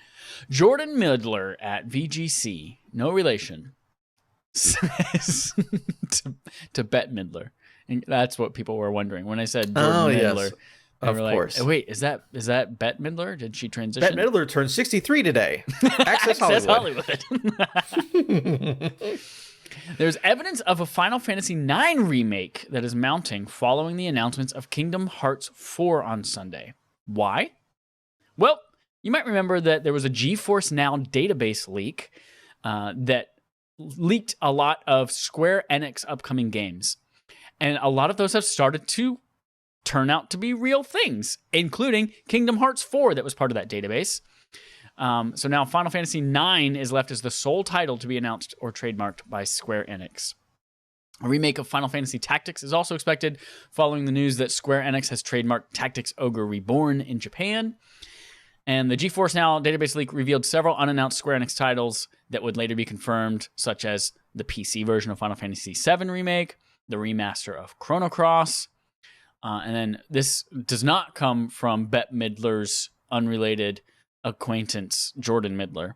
Jordan Midler at VGC, no relation, says to Bette Midler. And that's what people were wondering when I said Jordan Midler. Yes. Of course. Like, wait, is that Bette Midler? Did she transition? Bette Midler turned 63 today. Access Hollywood. There's evidence of a Final Fantasy IX remake that is mounting following the announcements of Kingdom Hearts 4 on Sunday. Why? Well, you might remember that there was a GeForce Now database leak that leaked a lot of Square Enix upcoming games. And a lot of those have started to turn out to be real things, including Kingdom Hearts 4 that was part of that database. So now Final Fantasy IX is left as the sole title to be announced or trademarked by Square Enix. A remake of Final Fantasy Tactics is also expected following the news that Square Enix has trademarked Tactics Ogre Reborn in Japan. And the GeForce Now database leak revealed several unannounced Square Enix titles that would later be confirmed, such as the PC version of Final Fantasy VII Remake, the remaster of Chrono Cross, and then this does not come from Bette Midler's unrelated acquaintance, Jordan Midler.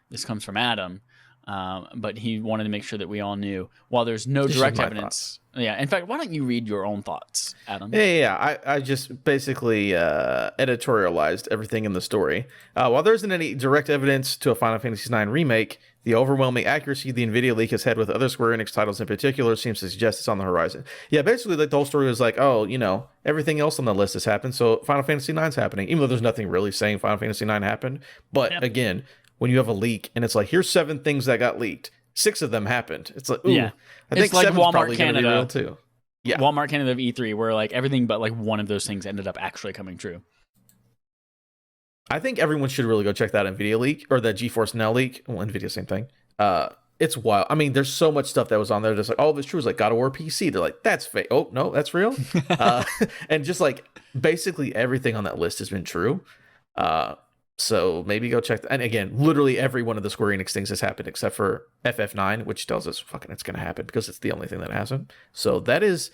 This comes from Adam, but he wanted to make sure that we all knew. While there's no direct evidence. Yeah, in fact, why don't you read your own thoughts, Adam? Yeah. I just basically editorialized everything in the story. While there isn't any direct evidence to a Final Fantasy IX remake, the overwhelming accuracy the NVIDIA leak has had with other Square Enix titles in particular seems to suggest it's on the horizon. Yeah, basically, like the whole story was like, oh, everything else on the list has happened, so Final Fantasy IX's happening, even though there's nothing really saying Final Fantasy IX happened. But again, when you have a leak and it's like, here's 7 things that got leaked, 6 of them happened. It's like, ooh, yeah. I think like Walmart Canada real too. Yeah, Walmart Canada of E3, where like everything but like one of those things ended up actually coming true. I think everyone should really go check that NVIDIA leak or the GeForce Now leak. Well, NVIDIA, same thing. It's wild. I mean, there's so much stuff that was on there that's like, all of it's true. It's like God of War PC. They're like, that's fake. Oh, no, that's real. And just like basically everything on that list has been true. So maybe go check that. And again, literally every one of the Square Enix things has happened except for FF9, which tells us fucking it's going to happen because it's the only thing that hasn't. So that is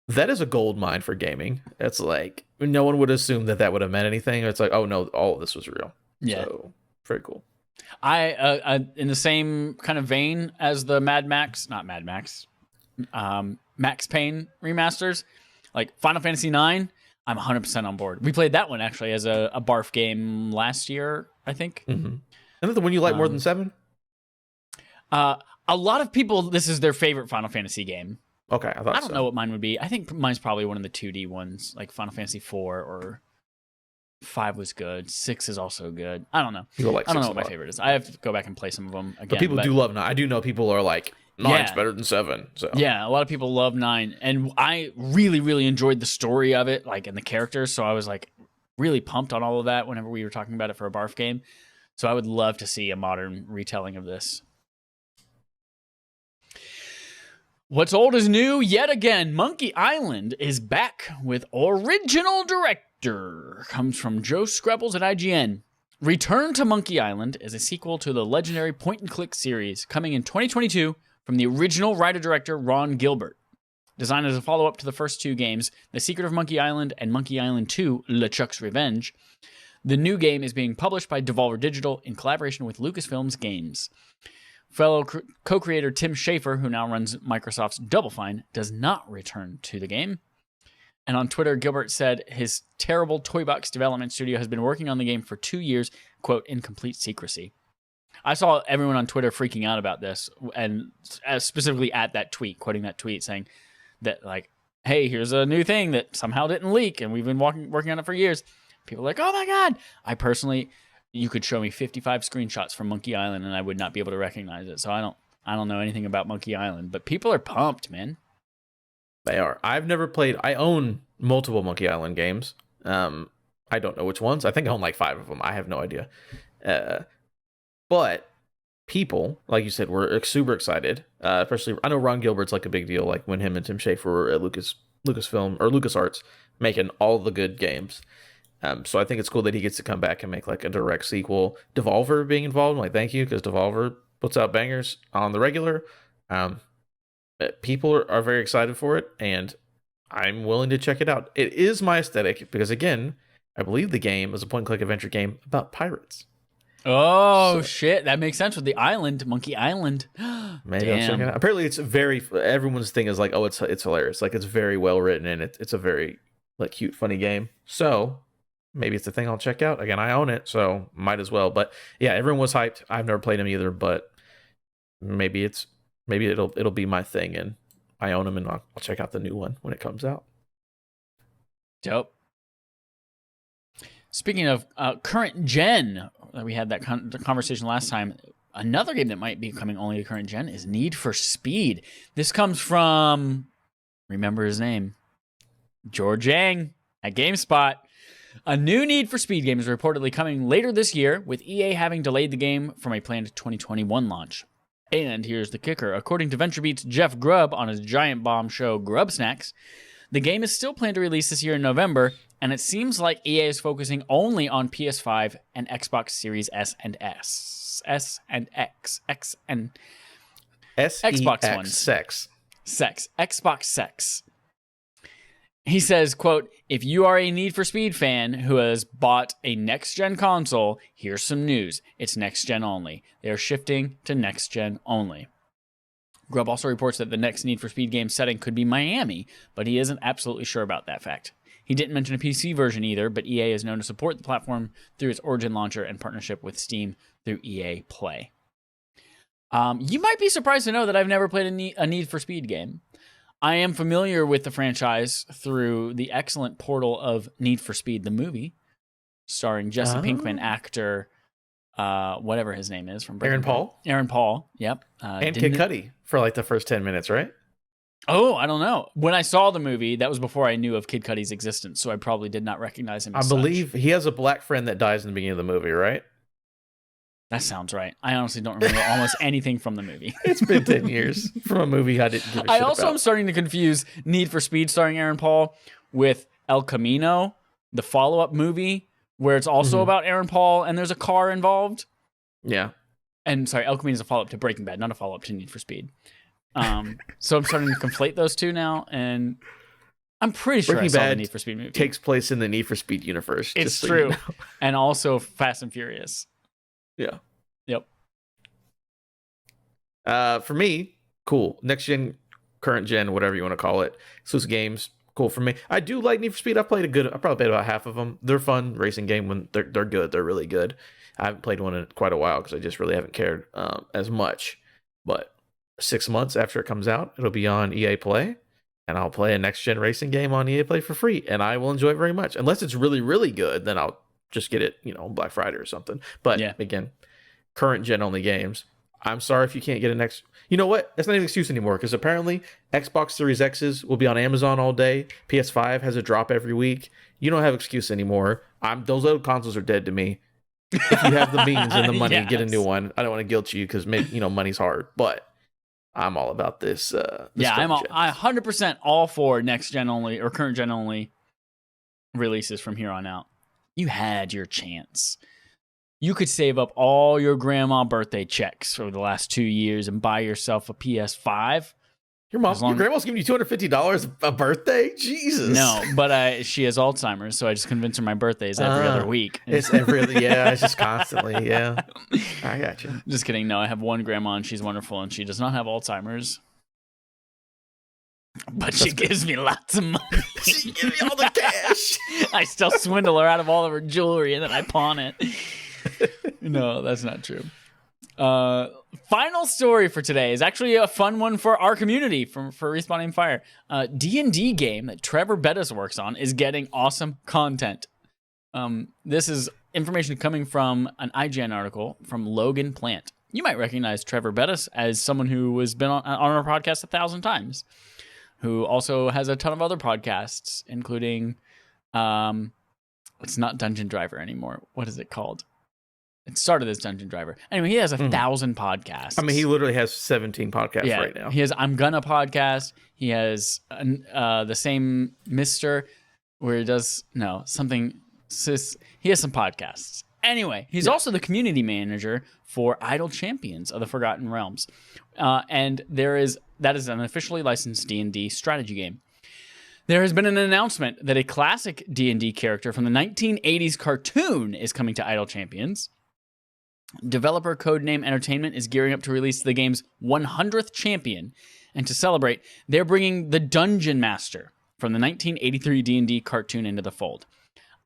a gold mine for gaming. It's like no one would assume that would have meant anything. It's like, oh no, all of this was real. Yeah. So very cool. I in the same kind of vein as the Max Payne remasters, like Final Fantasy IX, I'm 100% on board. We played that one actually as a barf game last year, I think. Mm-hmm. Isn't the one you like more than 7? A lot of people, this is their favorite Final Fantasy game. Okay, I don't know what mine would be. I think mine's probably one of the 2D ones, like Final Fantasy 4 or 5 was good. 6 is also good. I don't know. I don't know what my favorite is. I have to go back and play some of them again. But people do love 9. I do know people are like, 9's better than 7. So yeah, a lot of people love 9, and I really, really enjoyed the story of it, like and the characters. So I was like really pumped on all of that whenever we were talking about it for a barf game. So I would love to see a modern retelling of this. What's old is new yet again. Monkey Island is back with original director. Comes from Joe Screbbles at IGN. Return to Monkey Island is a sequel to the legendary point-and-click series coming in 2022 from the original writer-director Ron Gilbert. Designed as a follow-up to the first 2 games, The Secret of Monkey Island and Monkey Island 2, LeChuck's Revenge, the new game is being published by Devolver Digital in collaboration with Lucasfilms Games. Fellow co-creator Tim Schafer, who now runs Microsoft's Double Fine, does not return to the game. And on Twitter, Gilbert said his terrible Toy Box development studio has been working on the game for 2 years, quote, in complete secrecy. I saw everyone on Twitter freaking out about this, and specifically at that tweet, quoting that tweet, saying that, like, hey, here's a new thing that somehow didn't leak, and we've been working on it for years. People are like, oh my God. I personally... You could show me 55 screenshots from Monkey Island and I would not be able to recognize it. So I don't know anything about Monkey Island, but people are pumped, man. They are. I've never played. I own multiple Monkey Island games. I don't know which ones. I think I own like 5 of them. I have no idea. But people, like you said, were super excited. Especially, I know Ron Gilbert's like a big deal. Like when him and Tim Schafer were at Lucasfilm or LucasArts making all the good games. So I think it's cool that he gets to come back and make like a direct sequel. Devolver being involved, I'm like, thank you, because Devolver puts out bangers on the regular. Um, People are very excited for it, and I'm willing to check it out. It is my aesthetic because, again, I believe the game is a point-and-click adventure game about pirates. Oh, shit. That makes sense with the island, Monkey Island. Maybe I'll check it out. Apparently, it's everyone's thing is like, oh, it's hilarious. Like, it's very well written, and it's a very like cute, funny game. So maybe it's the thing I'll check out. Again, I own it, so might as well. But yeah, everyone was hyped. I've never played them either, but maybe it'll be my thing, and I own them, and I'll check out the new one when it comes out. Dope. Speaking of current gen, we had that conversation last time. Another game that might be coming only to current gen is Need for Speed. This comes from, remember his name, George Yang at GameSpot. A new Need for Speed game is reportedly coming later this year, with EA having delayed the game from a planned 2021 launch. And here's the kicker. According to VentureBeat's Jeff Grubb on his Giant Bomb show Grub Snacks, the game is still planned to release this year in November, and it seems like EA is focusing only on PS5 and Xbox Series S and X. S and X. X and Xbox One. Sex. Xbox Sex. He says, quote, if you are a Need for Speed fan who has bought a next-gen console, here's some news. It's next-gen only. They are shifting to next-gen only. Grubb also reports that the next Need for Speed game setting could be Miami, but he isn't absolutely sure about that fact. He didn't mention a PC version either, but EA is known to support the platform through its Origin launcher and partnership with Steam through EA Play. You might be surprised to know that I've never played a Need for Speed game. I am familiar with the franchise through the excellent portal of Need for Speed, the movie, starring Jesse Pinkman, actor, whatever his name is from Breaking Bad. Aaron Paul, yep. And Kid Cudi for like the first 10 minutes, right? Oh, I don't know. When I saw the movie, that was before I knew of Kid Cudi's existence, so I probably did not recognize him as I believe he has a black friend that dies in the beginning of the movie, right? That sounds right. I honestly don't remember almost anything from the movie. It's been 10 years from a movie I didn't give a shit I also about. am starting to confuse Need for Speed starring Aaron Paul with El Camino, the follow-up movie, where it's also about Aaron Paul and there's a car involved. Yeah. And sorry, El Camino is a follow-up to Breaking Bad, not a follow-up to Need for Speed. So I'm starting to conflate those two now, and I'm pretty sure Breaking I saw Bad the Need for Speed movie. Takes place in the Need for Speed universe. It's so true. You know. And also Fast and Furious. Yeah. Yep. For me, cool. Next gen, current gen, whatever you want to call it. Exclusive games, cool for me. I do like Need for Speed. I probably played about half of them. They're fun racing game when they're good. They're really good. I haven't played one in quite a while because I just really haven't cared as much. But 6 months after it comes out, it'll be on EA Play, and I'll play a next gen racing game on EA Play for free, and I will enjoy it very much. Unless it's really, really good, then I'll just get it, Black Friday or something. But again, current gen only games. I'm sorry if you can't get a next. You know what? That's not even an excuse anymore, because apparently Xbox Series X's will be on Amazon all day. PS5 has a drop every week. You don't have excuse anymore. Those old consoles are dead to me. If you have the means and the money to get a new one, I don't want to guilt you because money's hard, but I'm all about this. I'm 100% all for next gen only or current gen only releases from here on out. You had your chance. You could save up all your grandma birthday checks over the last 2 years and buy yourself a PS5. Your grandma's giving you $250 a birthday? Jesus. No, but she has Alzheimer's, so I just convince her my birthday is every other week. It's just constantly, yeah. I got you. Just kidding. No, I have one grandma, and she's wonderful, and she does not have Alzheimer's. But she gives me lots of money. She gives me all the cash. I still swindle her out of all of her jewelry, and then I pawn it. No, that's not true. Final story for today is actually a fun one for our community for Respawning Fire. D&D game that Trevor Bettis works on is getting awesome content. This is information coming from an IGN article from Logan Plant. You might recognize Trevor Bettis as someone who has been on our podcast 1,000 times, who also has a ton of other podcasts, including it's not Dungeon Driver anymore. What is it called? It started as Dungeon Driver. Anyway, he has 1,000 podcasts. I mean, he literally has 17 podcasts right now. He has I'm Gonna podcast. He has the same Mister where he does something He has some podcasts. Anyway, he's also the community manager for Idle Champions of the Forgotten Realms. And that is an officially licensed D&D strategy game. There has been an announcement that a classic D&D character from the 1980s cartoon is coming to Idle Champions. Developer Codename Entertainment is gearing up to release the game's 100th champion, and to celebrate, they're bringing the Dungeon Master from the 1983 D&D cartoon into the fold.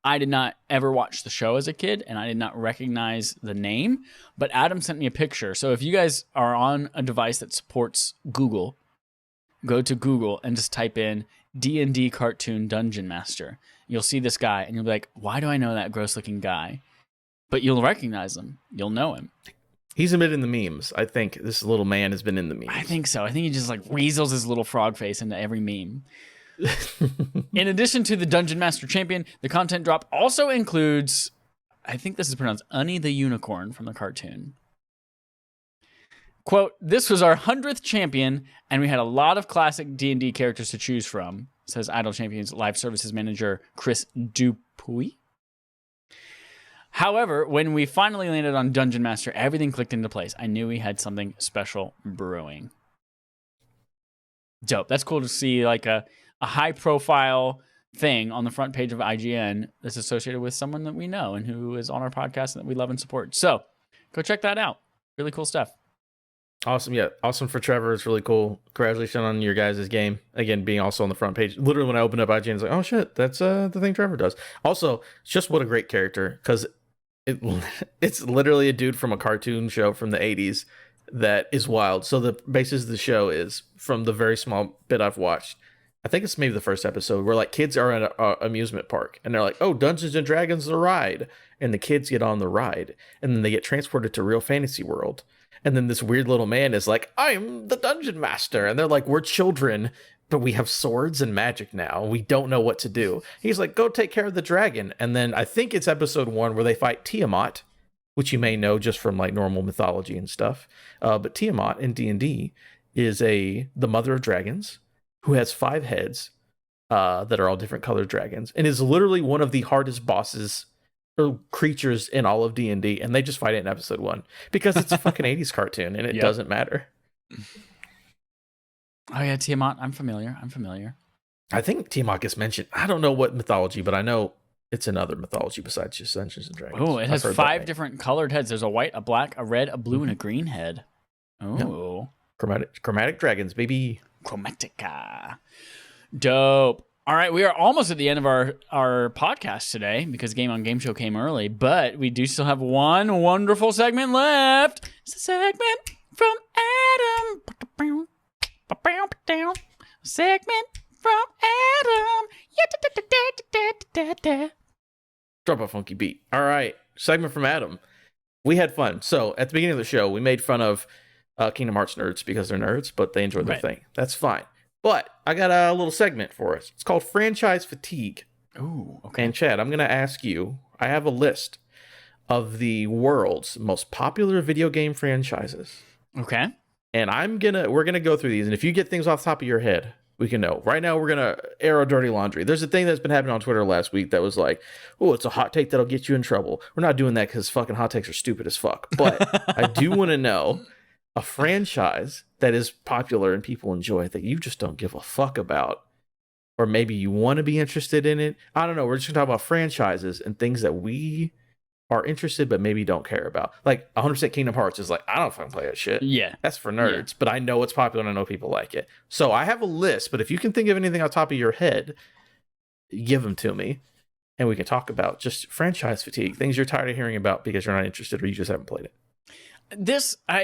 I did not ever watch the show as a kid, and I did not recognize the name, but Adam sent me a picture. So if you guys are on a device that supports Google, go to Google and just type in D&D cartoon Dungeon Master. You'll see this guy, and you'll be like, why do I know that gross-looking guy? But you'll recognize him. You'll know him. He's been in the memes. I think this little man has been in the memes. I think so. I think he just like weasels his little frog face into every meme. In addition to the Dungeon Master Champion, the content drop also includes, I think this is pronounced Unny the Unicorn from the cartoon. Quote, this was our 100th champion, and we had a lot of classic D&D characters to choose from, says Idle Champions Live Services Manager Chris Dupuy. However, when we finally landed on Dungeon Master, everything clicked into place. I knew we had something special brewing. Dope. That's cool to see like a high-profile thing on the front page of IGN that's associated with someone that we know and who is on our podcast and that we love and support. So go check that out. Really cool stuff. Awesome. Yeah. Awesome for Trevor. It's really cool. Congratulations on your guys' game. Again, being also on the front page. Literally, when I opened up IGN, it's like, oh shit, that's the thing Trevor does. Also, it's just what a great character, because it's literally a dude from a cartoon show from the 80s that is wild. So the basis of the show is, from the very small bit I've watched, I think it's maybe the first episode, where like kids are at an amusement park and they're like, oh, Dungeons and Dragons the ride. And the kids get on the ride and then they get transported to real fantasy world. And then this weird little man is like, I'm the dungeon master. And they're like, we're children, but we have swords and magic now. We don't know what to do. He's like, go take care of the dragon. And then I think it's episode 1 where they fight Tiamat, which you may know just from like normal mythology and stuff. But Tiamat in D&D is the mother of dragons who has 5 heads that are all different colored dragons, and is literally one of the hardest bosses or creatures in all of D&D, and they just fight it in episode 1 because it's a fucking 80s cartoon and it doesn't matter. Oh yeah, Tiamat. I'm familiar. I think Tiamat gets mentioned. I don't know what mythology, but I know it's another mythology besides just Dungeons and Dragons. Oh, it has 5 different colored heads. There's a white, a black, a red, a blue, and a green head. Oh. Yep. Chromatic dragons, baby. Chromatica. Dope. All right, we are almost at the end of our podcast today because Game on Game Show came early, but we do still have one wonderful segment left. It's a segment from Adam. Segment from Adam. Drop a funky beat. All right, segment from Adam. We had fun. So at the beginning of the show, we made fun of Kingdom Hearts nerds because they're nerds, but they enjoy their thing. That's fine. But I got a little segment for us. It's called Franchise Fatigue. Ooh, okay. And Chad, I'm going to ask you, I have a list of the world's most popular video game franchises. Okay. And we're going to go through these. And if you get things off the top of your head, we can know. Right now, we're going to air our dirty laundry. There's a thing that's been happening on Twitter last week that was like, oh, it's a hot take that'll get you in trouble. We're not doing that because fucking hot takes are stupid as fuck. But I do want to know a franchise that is popular and people enjoy that you just don't give a fuck about, or maybe you want to be interested in it. I don't know. We're just gonna talk about franchises and things that we are interested but maybe don't care about. Like 100% Kingdom Hearts is like, I don't fucking play that shit. Yeah, that's for nerds. But I know it's popular and I know people like it. So I have a list. But if you can think of anything on top of your head, give them to me, and we can talk about just franchise fatigue, things you're tired of hearing about because you're not interested or you just haven't played it.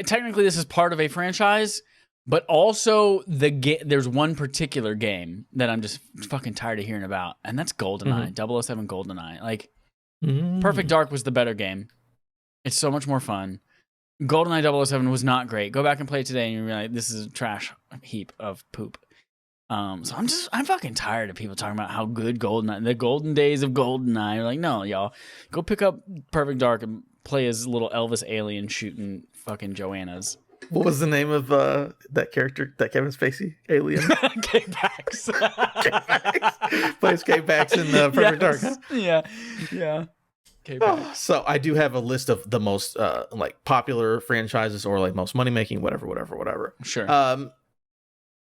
Technically this is part of a franchise, but also there's one particular game that I'm just fucking tired of hearing about, and that's GoldenEye, 007 GoldenEye. Like, Perfect Dark was the better game. It's so much more fun. GoldenEye 007 was not great. Go back and play it today, and you're like, this is a trash heap of poop. So I'm fucking tired of people talking about how good GoldenEye, the golden days of GoldenEye. You're like, no, y'all, go pick up Perfect Dark and play as little Elvis alien shooting fucking Joannas. What was the name of that character, that Kevin Spacey alien? K-Pax. K-Pax. Plays K-Pax in the Perfect Dark. Huh? Yeah. K-Pax. So I do have a list of the most like popular franchises or like most money making, whatever. Sure.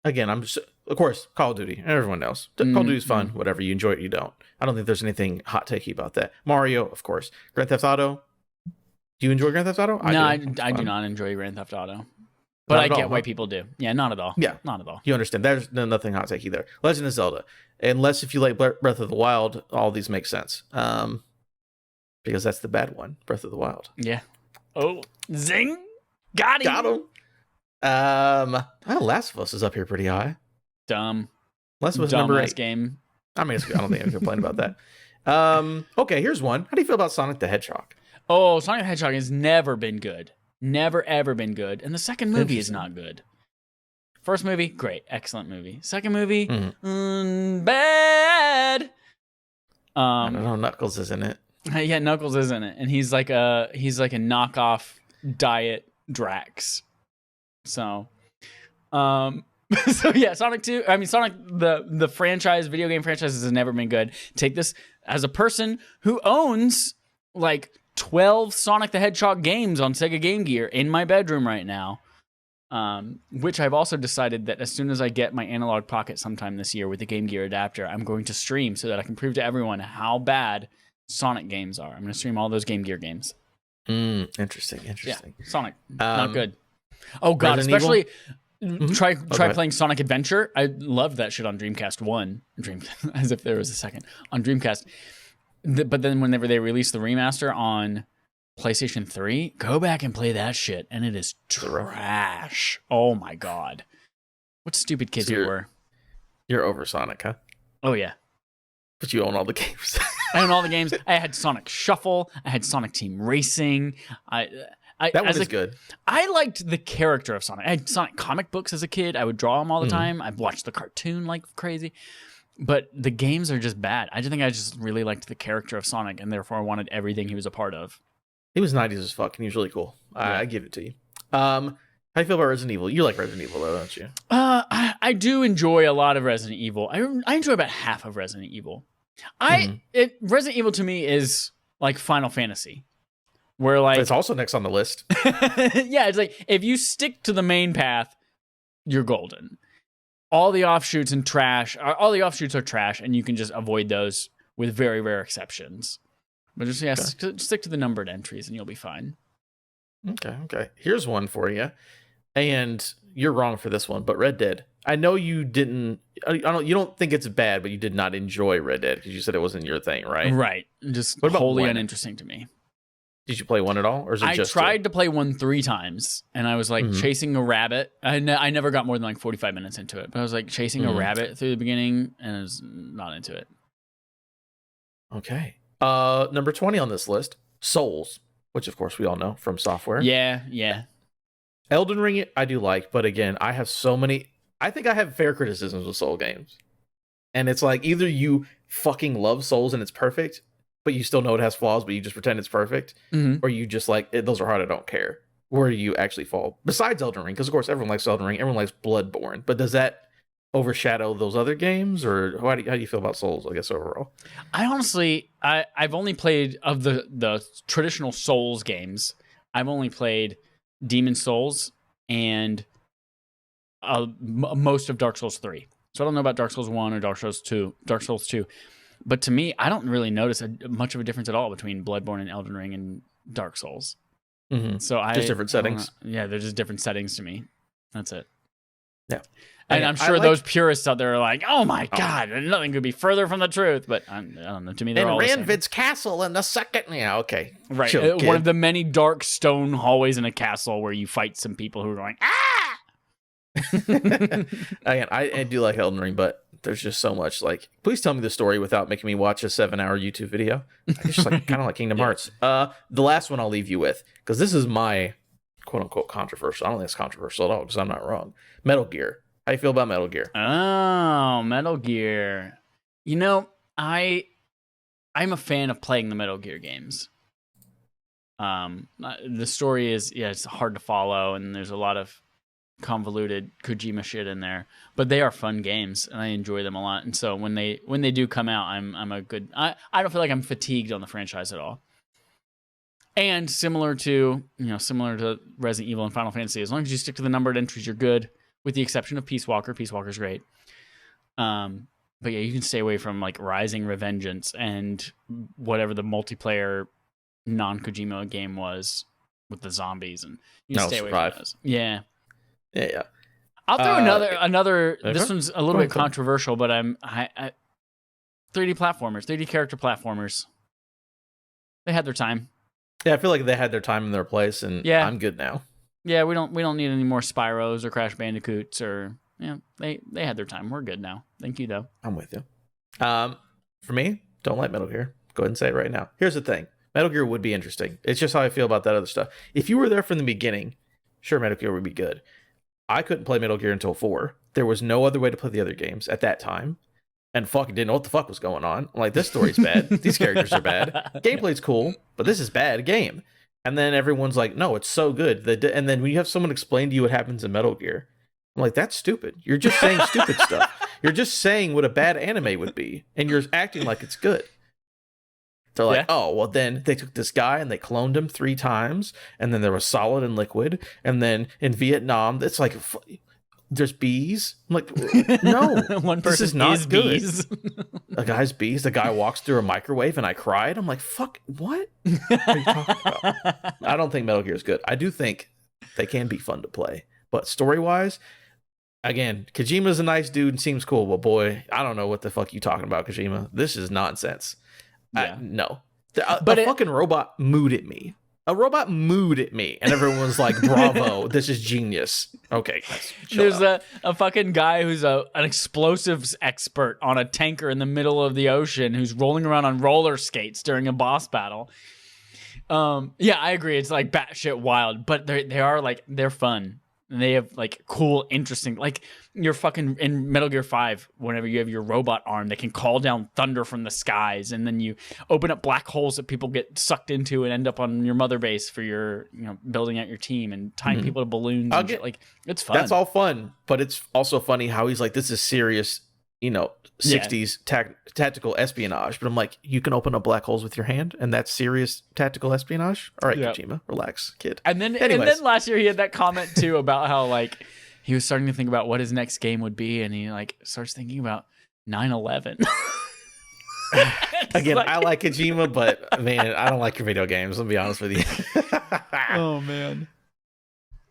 Again, I'm just, of course, Call of Duty. Everyone knows. Call of Duty is fun. Whatever, you enjoy it, you don't. I don't think there's anything hot takey about that. Mario, of course. Grand Theft Auto. Do you enjoy Grand Theft Auto? I do not enjoy Grand Theft Auto. But I get why people do. Yeah, not at all. Yeah. Not at all. You understand. There's nothing hot takey there. Legend of Zelda. Unless if you like Breath of the Wild, all these make sense. Because that's the bad one, Breath of the Wild. Yeah. Oh, zing! Got him! Last of Us is up here pretty high. Dumb. Last of Us number 8. Game. I mean, I don't think I can complain about that. Okay, here's one. How do you feel about Sonic the Hedgehog? Oh, Sonic the Hedgehog has never been good. Never, ever been good. And the second movie is not good. First movie, great. Excellent movie. Second movie, bad. I don't know. Knuckles is in it. Yeah, Knuckles is in it. And he's like a knockoff Diet Drax. So, Sonic 2, Sonic, the franchise, video game franchise has never been good. Take this as a person who owns like 12 Sonic the Hedgehog games on Sega Game Gear in my bedroom right now. Which I've also decided that as soon as I get my analog pocket sometime this year with the Game Gear adapter, I'm going to stream so that I can prove to everyone how bad Sonic games are. I'm going to stream all those Game Gear games. Interesting. Yeah, Sonic, not good. Oh god, Resident especially try playing Sonic Adventure. I loved that shit on Dreamcast 1. As if there was a second on Dreamcast. But then whenever they released the remaster on PlayStation 3, go back and play that shit, and it is trash. Oh my god. What stupid kids we were. You're over Sonic, huh? Oh yeah. But you own all the games. I own all the games. I had Sonic Shuffle. I had Sonic Team Racing. That one is good. I liked the character of Sonic. I had Sonic comic books as a kid. I would draw them all the time. I've watched the cartoon like crazy. But the games are just bad. I just really liked the character of Sonic, and therefore I wanted everything he was a part of. He was 90s as fuck, and he was really cool. Yeah. I give it to you. How do you feel about Resident Evil? You like Resident Evil, though, don't you? I do enjoy a lot of Resident Evil. I enjoy about half of Resident Evil. Resident Evil to me is like Final Fantasy, where like it's also next on the list. Yeah, it's like if you stick to the main path, you're golden. All the offshoots are trash, and you can just avoid those with very rare exceptions. But just stick to the numbered entries, and you'll be fine. Okay. Here's one for you, and you're wrong for this one. But Red Dead. I know you didn't. You don't think it's bad, but you did not enjoy Red Dead because you said it wasn't your thing, right? Right. Just wholly uninteresting to me. Did you play one at all, or is it just? I tried to play one 3 times, and I was like chasing a rabbit. I never got more than like 45 minutes into it, but I was like chasing a rabbit through the beginning, and I was not into it. Okay. Number 20 on this list, Souls, which of course we all know from software. Yeah. Elden Ring, I do like, but again, I have so many. I think I have fair criticisms with Soul games, and it's like either you fucking love Souls and it's perfect, but you still know it has flaws, but you just pretend it's perfect, or you just like those are hard. I don't care. Where do you actually fall? Besides Elden Ring, because of course everyone likes Elden Ring, everyone likes Bloodborne, but does that overshadow those other games, or how do you feel about Souls? I guess overall, I honestly, I've only played of the traditional Souls games. I've only played Demon Souls and most of Dark Souls 3. So I don't know about Dark Souls 1 or Dark Souls 2. But to me, I don't really notice much of a difference at all between Bloodborne and Elden Ring and Dark Souls. So just different settings. Yeah, they're just different settings to me. That's it. Yeah. And I'm sure those purists out there are like, "Oh my god, nothing could be further from the truth." But I don't know. To me, they're all the same. Ranvid's castle in the second. Yeah, okay, right. One of the many dark stone hallways in a castle where you fight some people who are going, "Ah!" Again, I do like Elden Ring, but there's just so much. Like, please tell me the story without making me watch a 7-hour YouTube video. I just like kind of like Kingdom Hearts. The last one I'll leave you with, because this is my quote unquote controversial. I don't think it's controversial at all because I'm not wrong. Metal Gear. How you feel about Metal Gear? Oh, Metal Gear. You know, I'm a fan of playing the Metal Gear games. The story is it's hard to follow, and there's a lot of convoluted Kojima shit in there, but they are fun games and I enjoy them a lot. And so when they do come out, I don't feel like I'm fatigued on the franchise at all. And similar to Resident Evil and Final Fantasy, as long as you stick to the numbered entries, you're good, with the exception of Peace Walker. Peace Walker's great. But yeah, you can stay away from like Rising Revengeance and whatever the multiplayer non-Kojima game was with the zombies, and you can stay away from those. Yeah. I'll throw another. This one's a little bit controversial, but 3D platformers, 3D character platformers. They had their time. Yeah, I feel like they had their time and their place, and I'm good now. Yeah, we don't need any more Spyros or Crash Bandicoots or they had their time. We're good now. Thank you though. I'm with you. For me, don't like Metal Gear. Go ahead and say it right now. Here's the thing. Metal Gear would be interesting. It's just how I feel about that other stuff. If you were there from the beginning, sure, Metal Gear would be good. I couldn't play Metal Gear until 4. There was no other way to play the other games at that time. And fucking didn't know what the fuck was going on. I'm like, this story's bad. These characters are bad. Gameplay's cool, but this is bad game. And then everyone's like, no, it's so good. And then when you have someone explain to you what happens in Metal Gear, I'm like, that's stupid. You're just saying stupid stuff. You're just saying what a bad anime would be. And you're acting like it's good. They're like, oh, well, then they took this guy and they cloned him 3 times. And then there was Solid and Liquid. And then in Vietnam, it's like... there's bees. I'm like, no, one person this is not is good. Bees. A guy's bees. The guy walks through a microwave, and I cried. I'm like, fuck, what are you talking about? I don't think Metal Gear is good. I do think they can be fun to play, but story wise, again, Kojima's a nice dude and seems cool, but boy, I don't know what the fuck you talking about, Kojima. This is nonsense. Yeah. No, but a fucking robot mooed at me. A robot mooed at me, and everyone was like, bravo, this is genius. Okay, guys, there's a fucking guy who's an explosives expert on a tanker in the middle of the ocean who's rolling around on roller skates during a boss battle. Yeah, I agree. It's like batshit wild, but they're fun. And they have like cool, interesting, like you're fucking in Metal Gear 5, whenever you have your robot arm that can call down thunder from the skies, and then you open up black holes that people get sucked into and end up on your mother base for your, building out your team and tying people to balloons and shit. Like, it's fun. That's all fun, but it's also funny how he's like, this is serious, 60s tactical espionage. But I'm like, you can open up black holes with your hand, and that's serious tactical espionage? All right, Kojima, relax, kid. And then last year he had that comment too about how like he was starting to think about what his next game would be, and he like starts thinking about 9/11. Again, I like Kojima, but man, I don't like your video games. I'll be honest with you. Oh man.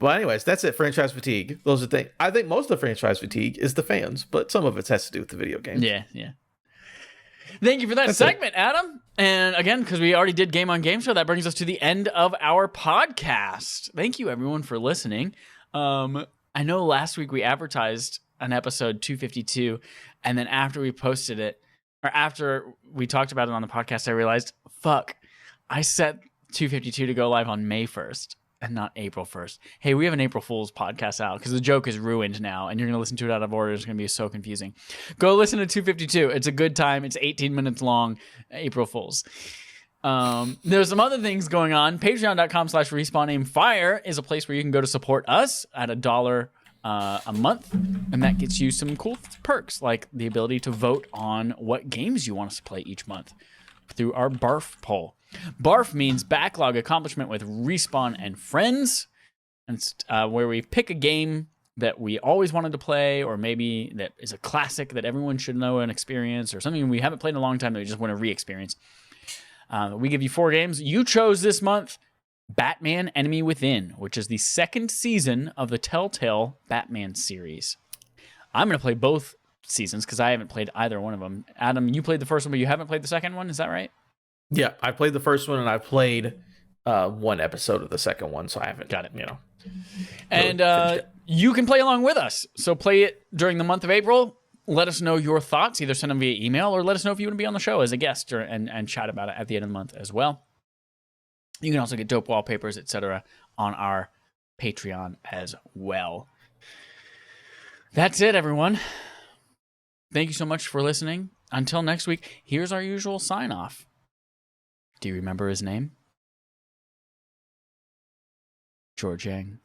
Well, anyways, that's it. Franchise fatigue. Those are things. I think most of the franchise fatigue is the fans, but some of it has to do with the video games. Yeah. Thank you for that segment, Adam. And again, because we already did Game on Game Show, that brings us to the end of our podcast. Thank you, everyone, for listening. I know last week we advertised an episode 252, and then after we posted it, or after we talked about it on the podcast, I realized, fuck, I set 252 to go live on May 1st. And not April 1st. Hey, we have an April Fool's podcast out because the joke is ruined now, and you're going to listen to it out of order. It's going to be so confusing. Go listen to 252. It's a good time. It's 18 minutes long. April Fool's. There's some other things going on. Patreon.com/RespawnAimFire is a place where you can go to support us at $1 a month, and that gets you some cool perks like the ability to vote on what games you want us to play each month through our BARF poll. BARF means Backlog Accomplishment with Respawn and Friends. And it's where we pick a game that we always wanted to play, or maybe that is a classic that everyone should know and experience, or something we haven't played in a long time that we just want to re-experience. We give you 4 games. You chose this month Batman Enemy Within, which is the 2nd season of the Telltale Batman series. I'm going to play both seasons because I haven't played either one of them. Adam, you played the first one, but you haven't played the second one. Is that right? Yeah, I played the first one, and I played 1 episode of the second one, so I haven't. Got it. And you can play along with us. So play it during the month of April. Let us know your thoughts. Either send them via email, or let us know if you want to be on the show as a guest, and chat about it at the end of the month as well. You can also get dope wallpapers, etc. on our Patreon as well. That's it, everyone. Thank you so much for listening. Until next week, here's our usual sign-off. Do you remember his name? George Yang.